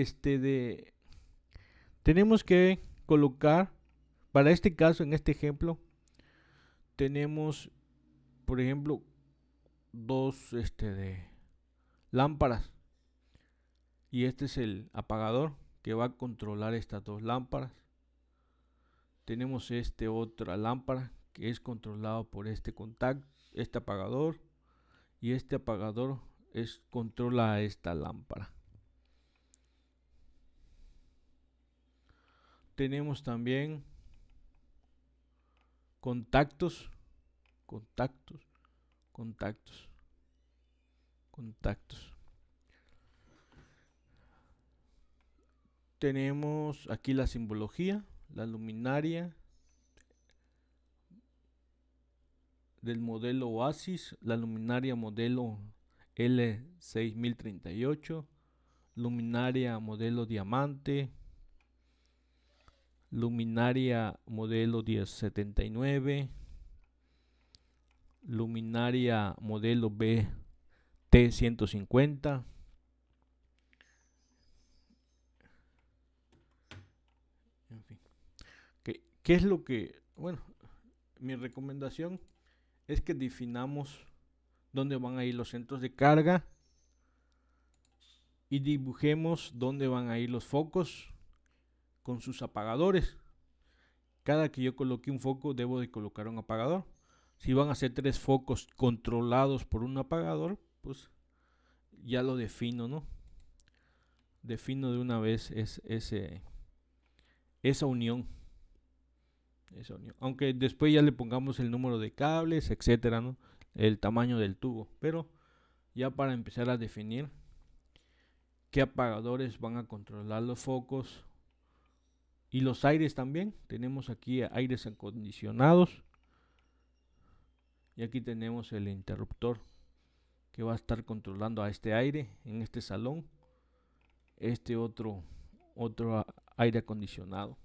tenemos que colocar, para este caso, en este ejemplo, tenemos, por ejemplo, dos de lámparas y este es el apagador que va a controlar estas dos lámparas. Tenemos otra lámpara que es controlado por este contacto, este apagador, y este apagador controla a esta lámpara. Tenemos también contactos. Tenemos aquí la simbología, la luminaria del modelo Oasis, la luminaria modelo L6038, luminaria modelo Diamante, luminaria modelo 1079, luminaria modelo BT150. En fin. ¿Qué es lo que, bueno, mi recomendación es que definamos dónde van a ir los centros de carga y dibujemos dónde van a ir los focos con sus apagadores. Cada que yo coloque un foco debo de colocar un apagador. Si van a ser 3 focos controlados por un apagador, pues ya lo defino, ¿no? Defino de una vez esa unión. Aunque después ya le pongamos el número de cables, etcétera, ¿no? El tamaño del tubo. Pero ya para empezar a definir qué apagadores van a controlar los focos y los aires también. Tenemos aquí aires acondicionados y aquí tenemos el interruptor que va a estar controlando a este aire en este salón, otro aire acondicionado.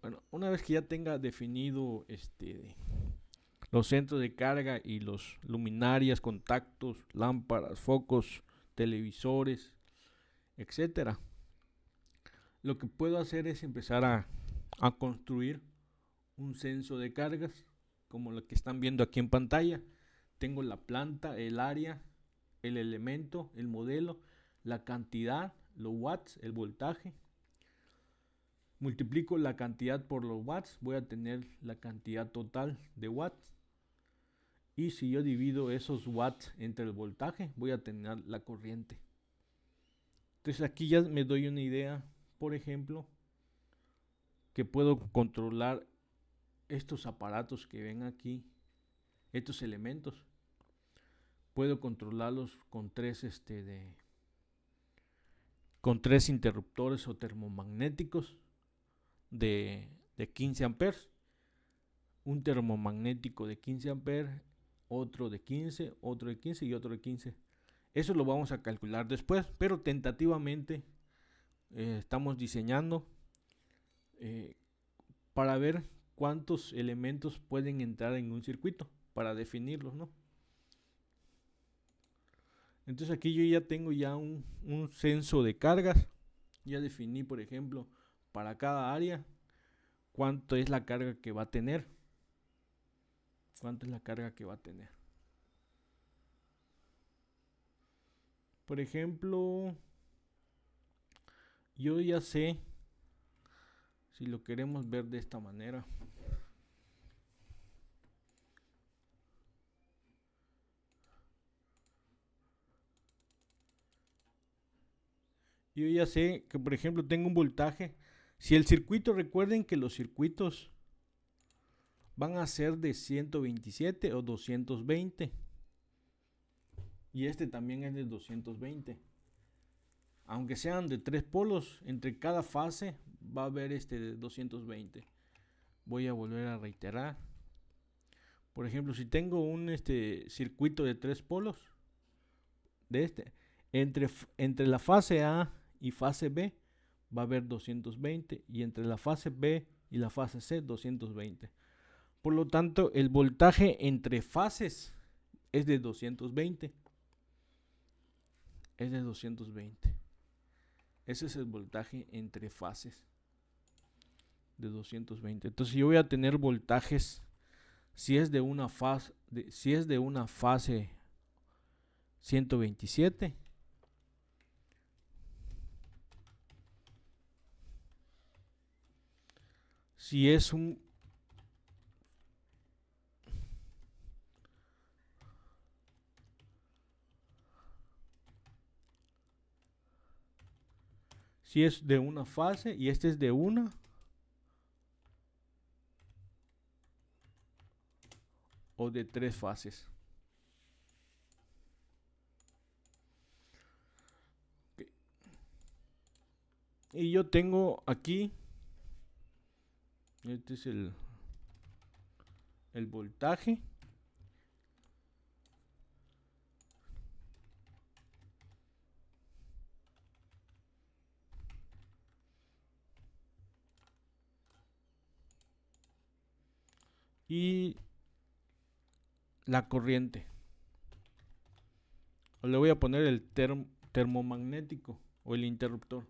Bueno, una vez que ya tenga definido los centros de carga y los luminarias, contactos, lámparas, focos, televisores, etcétera, lo que puedo hacer es empezar a construir un censo de cargas, como lo que están viendo aquí en pantalla. Tengo la planta, el área, el elemento, el modelo, la cantidad, los watts, el voltaje. Multiplico la cantidad por los watts, voy a tener la cantidad total de watts. Y si yo divido esos watts entre el voltaje, voy a tener la corriente. Entonces aquí ya me doy una idea, por ejemplo, que puedo controlar estos aparatos que ven aquí, estos elementos. Puedo controlarlos con tres interruptores o termomagnéticos de 15 amperes. Un termomagnético de 15 amperes, otro de 15, otro de 15 y otro de 15. Eso lo vamos a calcular después, pero tentativamente estamos diseñando para ver cuántos elementos pueden entrar en un circuito, para definirlos, ¿no? Entonces aquí yo ya tengo un censo de cargas. Ya definí, por ejemplo, para cada área cuánto es la carga que va a tener. Por ejemplo, yo ya sé, si lo queremos ver de esta manera, yo ya sé que, por ejemplo, tengo un voltaje. Si el circuito, recuerden que los circuitos van a ser de 127 o 220. Y este también es de 220. Aunque sean de 3 polos, entre cada fase va a haber este de 220. Voy a volver a reiterar. Por ejemplo, si tengo un circuito de 3 polos, de entre la fase A y fase B va a haber 220, y entre la fase B y la fase C 220. Por lo tanto, el voltaje entre fases es de 220. Es de 220. Ese es el voltaje entre fases de 220. Entonces yo voy a tener voltajes, si es de una fase, si es de una fase 127, si es un si es de una fase y este es de una o de 3 fases. Okay. Y yo tengo aquí, este es el voltaje. Y la corriente. O le voy a poner el termomagnético o el interruptor.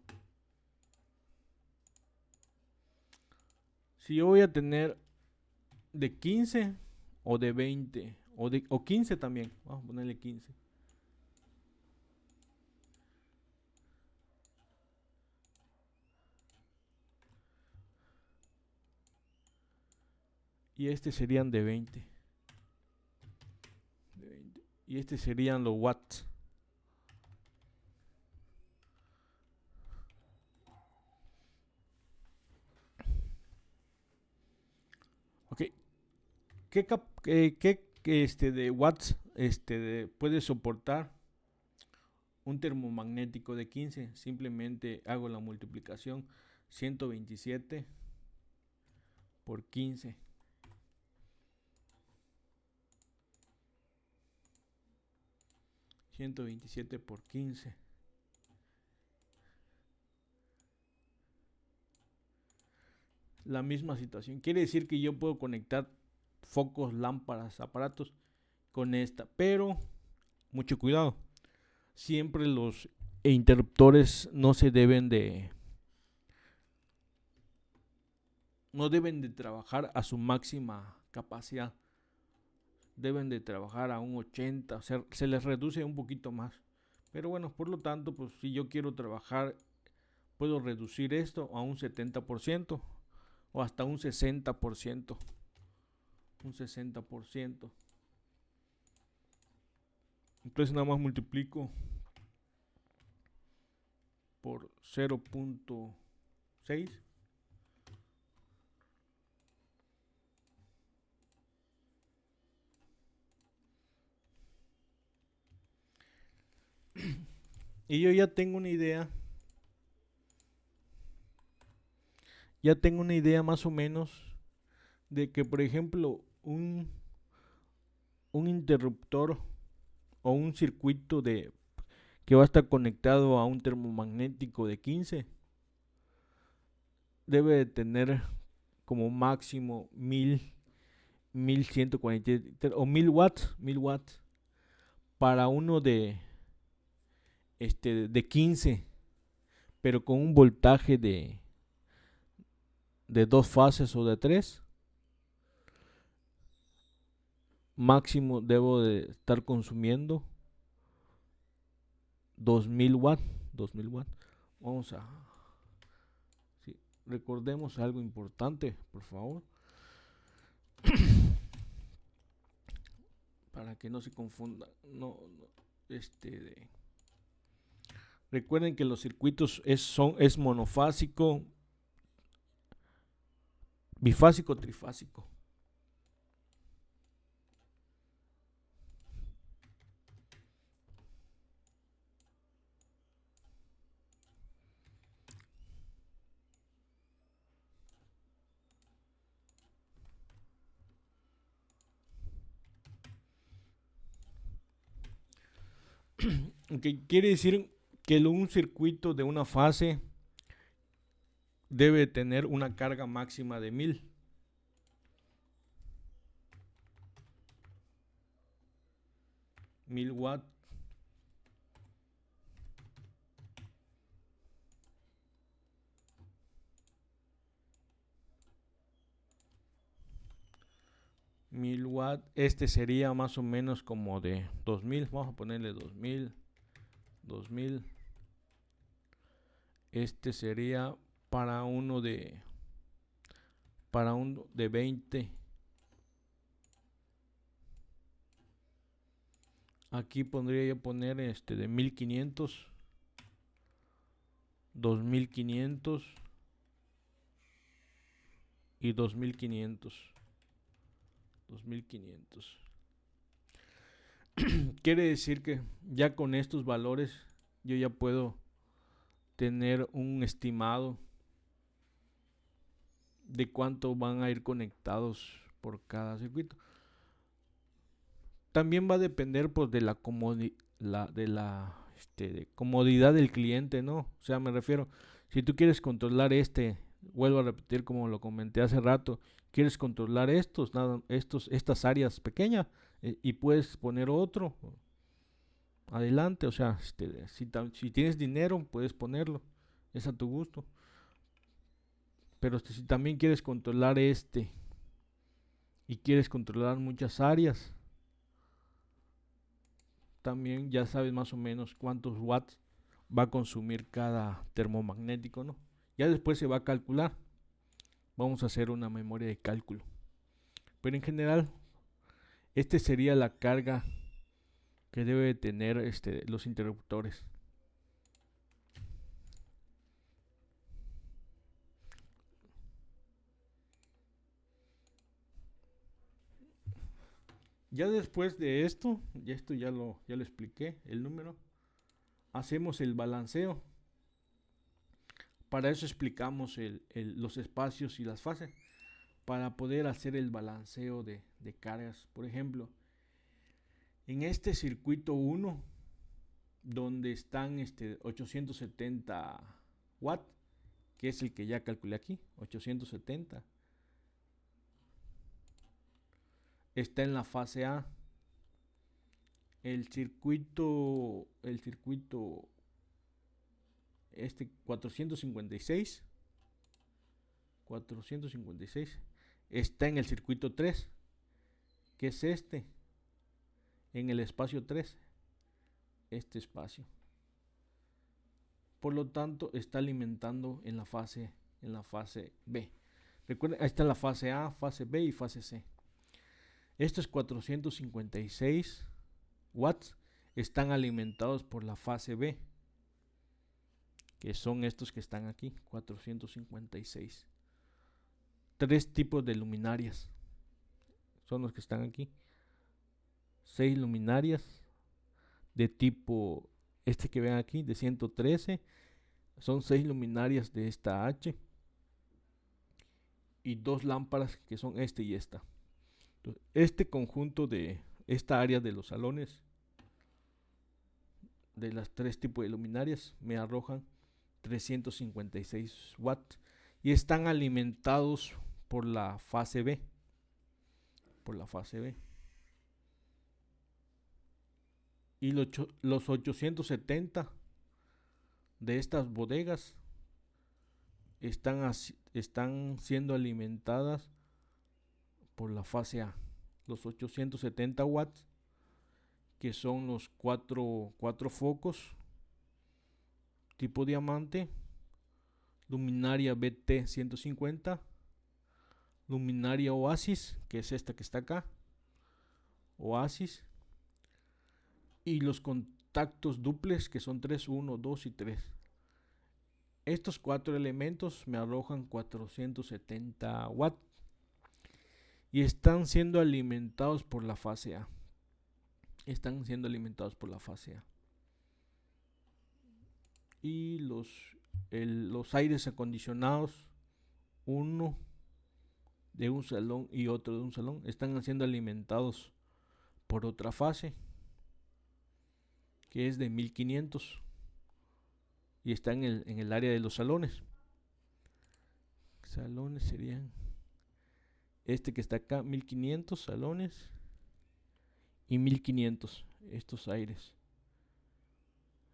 Si yo voy a tener de 15 o de 20 o 15 también, vamos a ponerle 15. Y este serían de 20. Y este serían los watts. Ok. ¿Qué de watts puede soportar un termomagnético de 15? Simplemente hago la multiplicación. 127 por 15. 127 por 15. La misma situación. Quiere decir que yo puedo conectar focos, lámparas, aparatos con esta. Pero, mucho cuidado. Siempre los interruptores no deben de trabajar a su máxima capacidad. Deben de trabajar a un 80, o sea, se les reduce un poquito más. Pero bueno, por lo tanto, pues si yo quiero trabajar, puedo reducir esto a un 70% o hasta un 60%. Un 60%. Entonces nada más multiplico por 0.6. Y yo ya tengo una idea. Ya tengo una idea más o menos de que, por ejemplo, un interruptor o un circuito que va a estar conectado a un termomagnético de 15 debe de tener como máximo 1140 o 1000 watts para uno de 15, pero con un voltaje de 2 fases o de 3. Máximo debo de estar consumiendo 2000 watts. 2000 watts. Vamos a recordemos algo importante, por favor, para que no se confunda. Recuerden que los circuitos es monofásico, bifásico, trifásico. Que quiere decir que un circuito de una fase debe tener una carga máxima de 1000 watts. Este sería más o menos como de 2000. Vamos a ponerle 2000. Este sería para uno de 20. Aquí podría yo poner de 1500, 2500 y 2500. Quiere decir que ya con estos valores yo ya puedo tener un estimado de cuánto van a ir conectados por cada circuito. También va a depender pues de la comodidad del cliente, ¿no? O sea, me refiero, si tú quieres controlar vuelvo a repetir como lo comenté hace rato, quieres controlar estas áreas pequeñas, y puedes poner otro adelante. O sea, si tienes dinero puedes ponerlo, es a tu gusto. Pero si también quieres controlar y quieres controlar muchas áreas, también ya sabes más o menos cuántos watts va a consumir cada termomagnético, ¿no? Ya después se va a calcular. Vamos a hacer una memoria de cálculo. Pero en general, sería la carga que debe tener los interruptores. Ya después de esto ya lo expliqué, el número. Hacemos el balanceo. Para eso explicamos los espacios y las fases. Para poder hacer el balanceo de cargas. Por ejemplo, en este circuito 1, donde están 870 watts, que es el que ya calculé aquí, 870, está en la fase A. El circuito 456 está en el circuito 3, que es en el espacio 3, este espacio. Por lo tanto, está alimentando en la fase B. Recuerden, ahí está la fase A, fase B y fase C. Estos 456 watts están alimentados por la fase B, que son estos que están aquí, 456. 3 tipos de luminarias son los que están aquí. 6 luminarias de tipo, que ven aquí, de 113. Son 6 luminarias de esta H. Y 2 lámparas que son y esta. Entonces, este conjunto de esta área de los salones, de las 3 tipos de luminarias, me arrojan 356 watts. Y están alimentados por la fase B. Y los 870 de estas bodegas están siendo alimentadas por la fase A. Los 870 watts, que son los cuatro focos tipo diamante, luminaria BT 150, luminaria Oasis, que es esta que está acá, Oasis, y los contactos duples, que son 3, 1, 2 y 3. Estos 4 elementos me arrojan 470 watts y están siendo alimentados por la fase A. Están siendo alimentados por la fase A. Y los aires acondicionados, uno de un salón y otro de un salón, están siendo alimentados por otra fase, que es de 1500, y está en el área de los salones. Salones serían este que está acá, 1500 salones y 1500 estos aires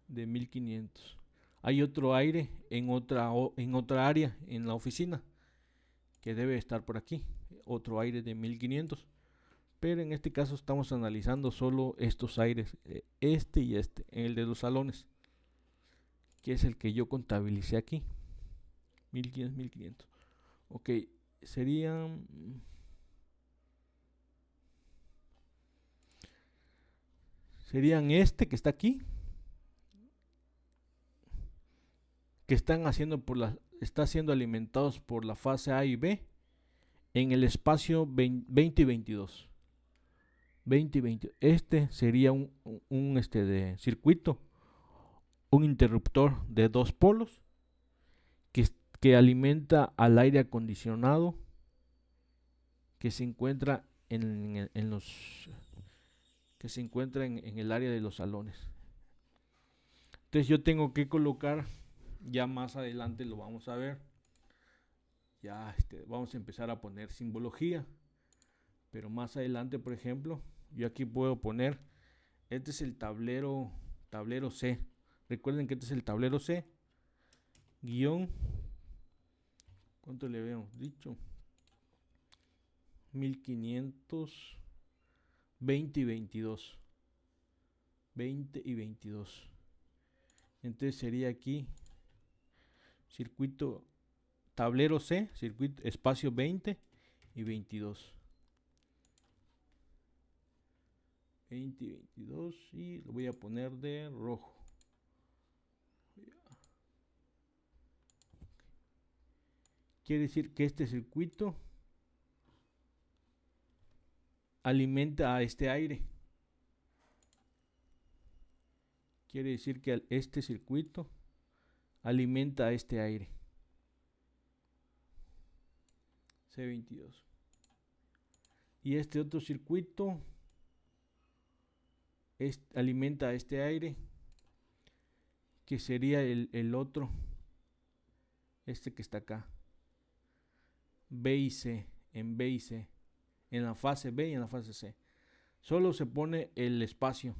de 1500. Hay otro aire en otra área en la oficina que debe estar por aquí, otro aire de 1500, pero en este caso estamos analizando solo estos aires, este y este, en el de los salones, que es el que yo contabilicé aquí, 1500, 1500. Ok, serían este que está aquí, que está siendo alimentados por la fase A y B en el espacio 20 y 22. 20 y 20. Este sería un de circuito, un interruptor de 2 polos que alimenta al aire acondicionado que se encuentra en el área de los salones. Entonces yo tengo que colocar, ya más adelante lo vamos a ver, ya vamos a empezar a poner simbología, pero más adelante, por ejemplo, yo aquí puedo poner, este es el tablero C. Recuerden que este es el tablero C, guión, ¿cuánto le habíamos dicho? 1500, 20 y 22. 20 y 22. Entonces sería aquí circuito tablero C, circuito espacio 20 y 22. 20 y 22 y lo voy a poner de rojo. Quiere decir que este circuito alimenta a este aire. Quiere decir que este circuito alimenta a este aire. C22. Y este otro circuito alimenta a este aire, que sería el otro, este que está acá. B y C, en B y C, en la fase B y en la fase C. Solo se pone el espacio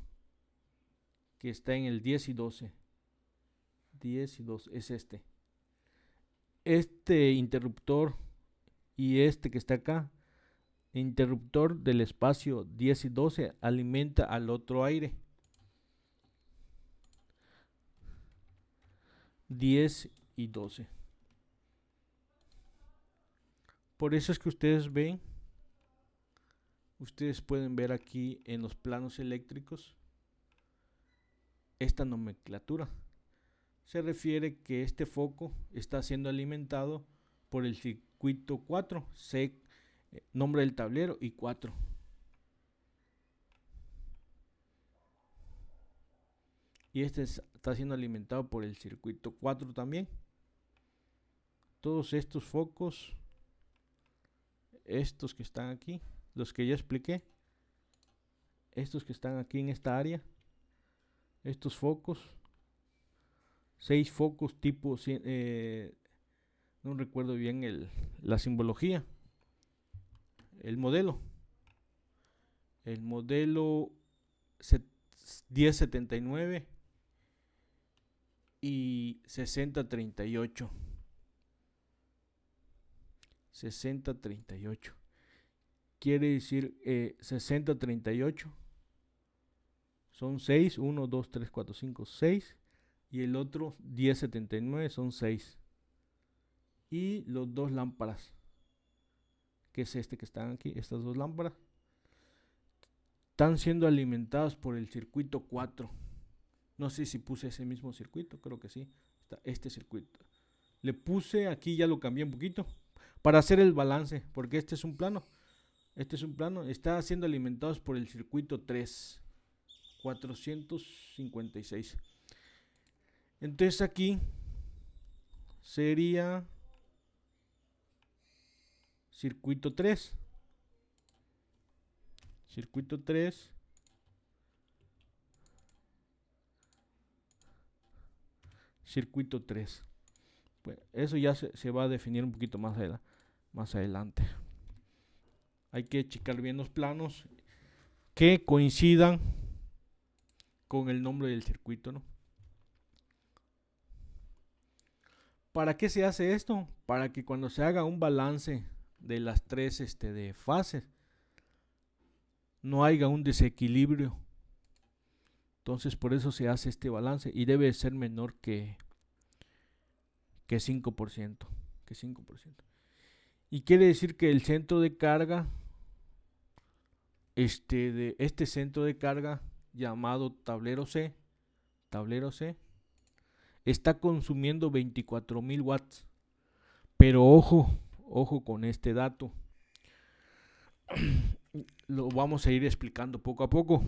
que está en el 10 y 12. 10 y 12 es este. Este interruptor y este que está acá, interruptor del espacio 10 y 12, alimenta al otro aire. 10 y 12. Por eso es que ustedes pueden ver aquí en los planos eléctricos esta nomenclatura. Se refiere que este foco está siendo alimentado por el circuito 4, C, nombre del tablero, y 4. Y este está siendo alimentado por el circuito 4 también. Todos estos focos, estos que están aquí, los que ya expliqué, estos que están aquí en esta área, estos focos, 6 focos tipo, no recuerdo bien la simbología, el modelo 1079 y 6038. 6038 quiere decir 6038 son 6, 1, 2, 3, 4, 5, 6, y el otro 1079 son 6. y los dos lámparas, que es este que están aquí, estas dos lámparas, están siendo alimentados por el circuito 4. No sé si puse ese mismo circuito, creo que sí. Está este circuito. Le puse aquí, ya lo cambié un poquito, para hacer el balance, porque este es un plano. Este es un plano, está siendo alimentados por el circuito 3, 456. Entonces aquí sería circuito 3. Circuito 3. Circuito 3. Pues eso ya se va a definir un poquito más adelante. Hay que checar bien los planos que coincidan con el nombre del circuito, ¿no? ¿Para qué se hace esto? Para que cuando se haga un balance de las tres de fases, no haya un desequilibrio. Entonces por eso se hace este balance y debe ser menor que 5%. Que 5%. Y quiere decir que el centro de carga, este centro de carga llamado tablero C, está consumiendo 24,000 watts. Pero ojo con este dato. Lo vamos a ir explicando poco a poco.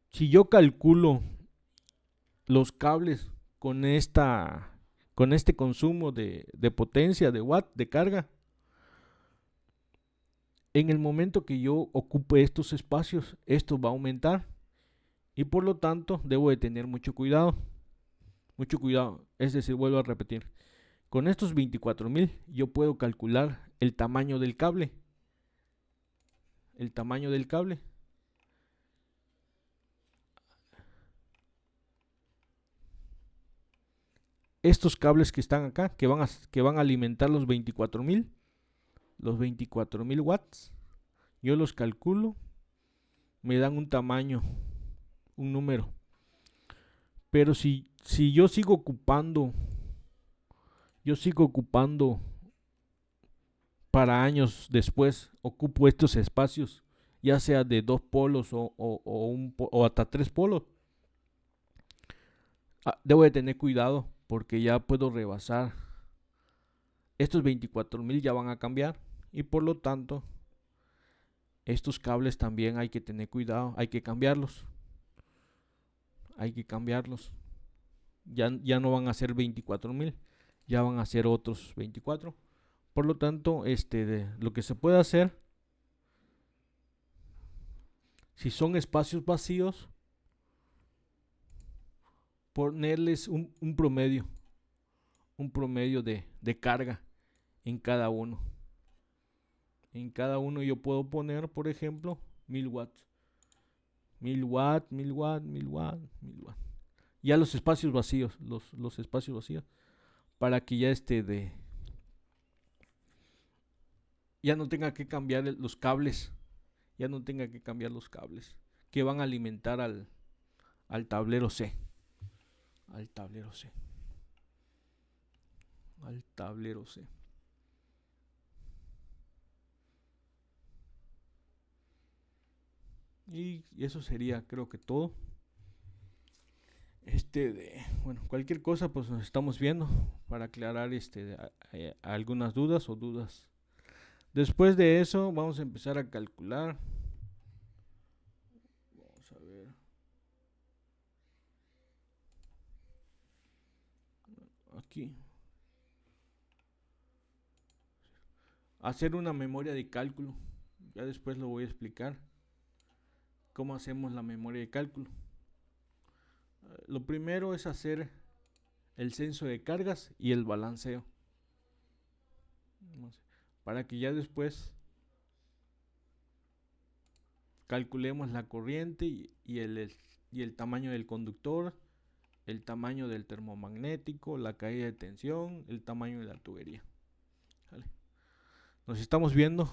Si yo calculo los cables con este consumo de potencia, de watt, de carga, en el momento que yo ocupe estos espacios, esto va a aumentar. Y por lo tanto, debo de tener mucho cuidado. Mucho cuidado. Es decir, vuelvo a repetir. Con estos 24,000 yo puedo calcular el tamaño del cable. El tamaño del cable. Estos cables que están acá, que van a alimentar los 24,000 watts, yo los calculo, me dan un tamaño, un número. Pero si yo sigo ocupando para años después, ocupo estos espacios, ya sea de 2 polos o hasta 3 polos, debo de tener cuidado porque ya puedo rebasar. Estos 24,000 ya van a cambiar y por lo tanto estos cables también hay que tener cuidado, hay que cambiarlos. Ya no van a ser 24,000, ya van a ser otros 24. Por lo tanto, lo que se puede hacer, si son espacios vacíos, ponerles un promedio de carga en cada uno. En cada uno yo puedo poner, por ejemplo, 1000 watts. 1000 watts, 1000 watts, 1000 watts, 1000 watts. Ya los espacios vacíos, los espacios vacíos, para que ya ya no tenga que cambiar los cables, que van a alimentar al tablero C. Al tablero C. Y eso sería, creo que todo. Bueno, cualquier cosa, pues nos estamos viendo para aclarar algunas dudas. Después de eso, vamos a empezar a calcular. Vamos a ver. Aquí. Hacer una memoria de cálculo. Ya después lo voy a explicar. ¿Cómo hacemos la memoria de cálculo? Lo primero es hacer el censo de cargas y el balanceo. Para que ya después calculemos la corriente y el tamaño del conductor, el tamaño del termomagnético, la caída de tensión, el tamaño de la tubería. ¿Vale? Nos estamos viendo.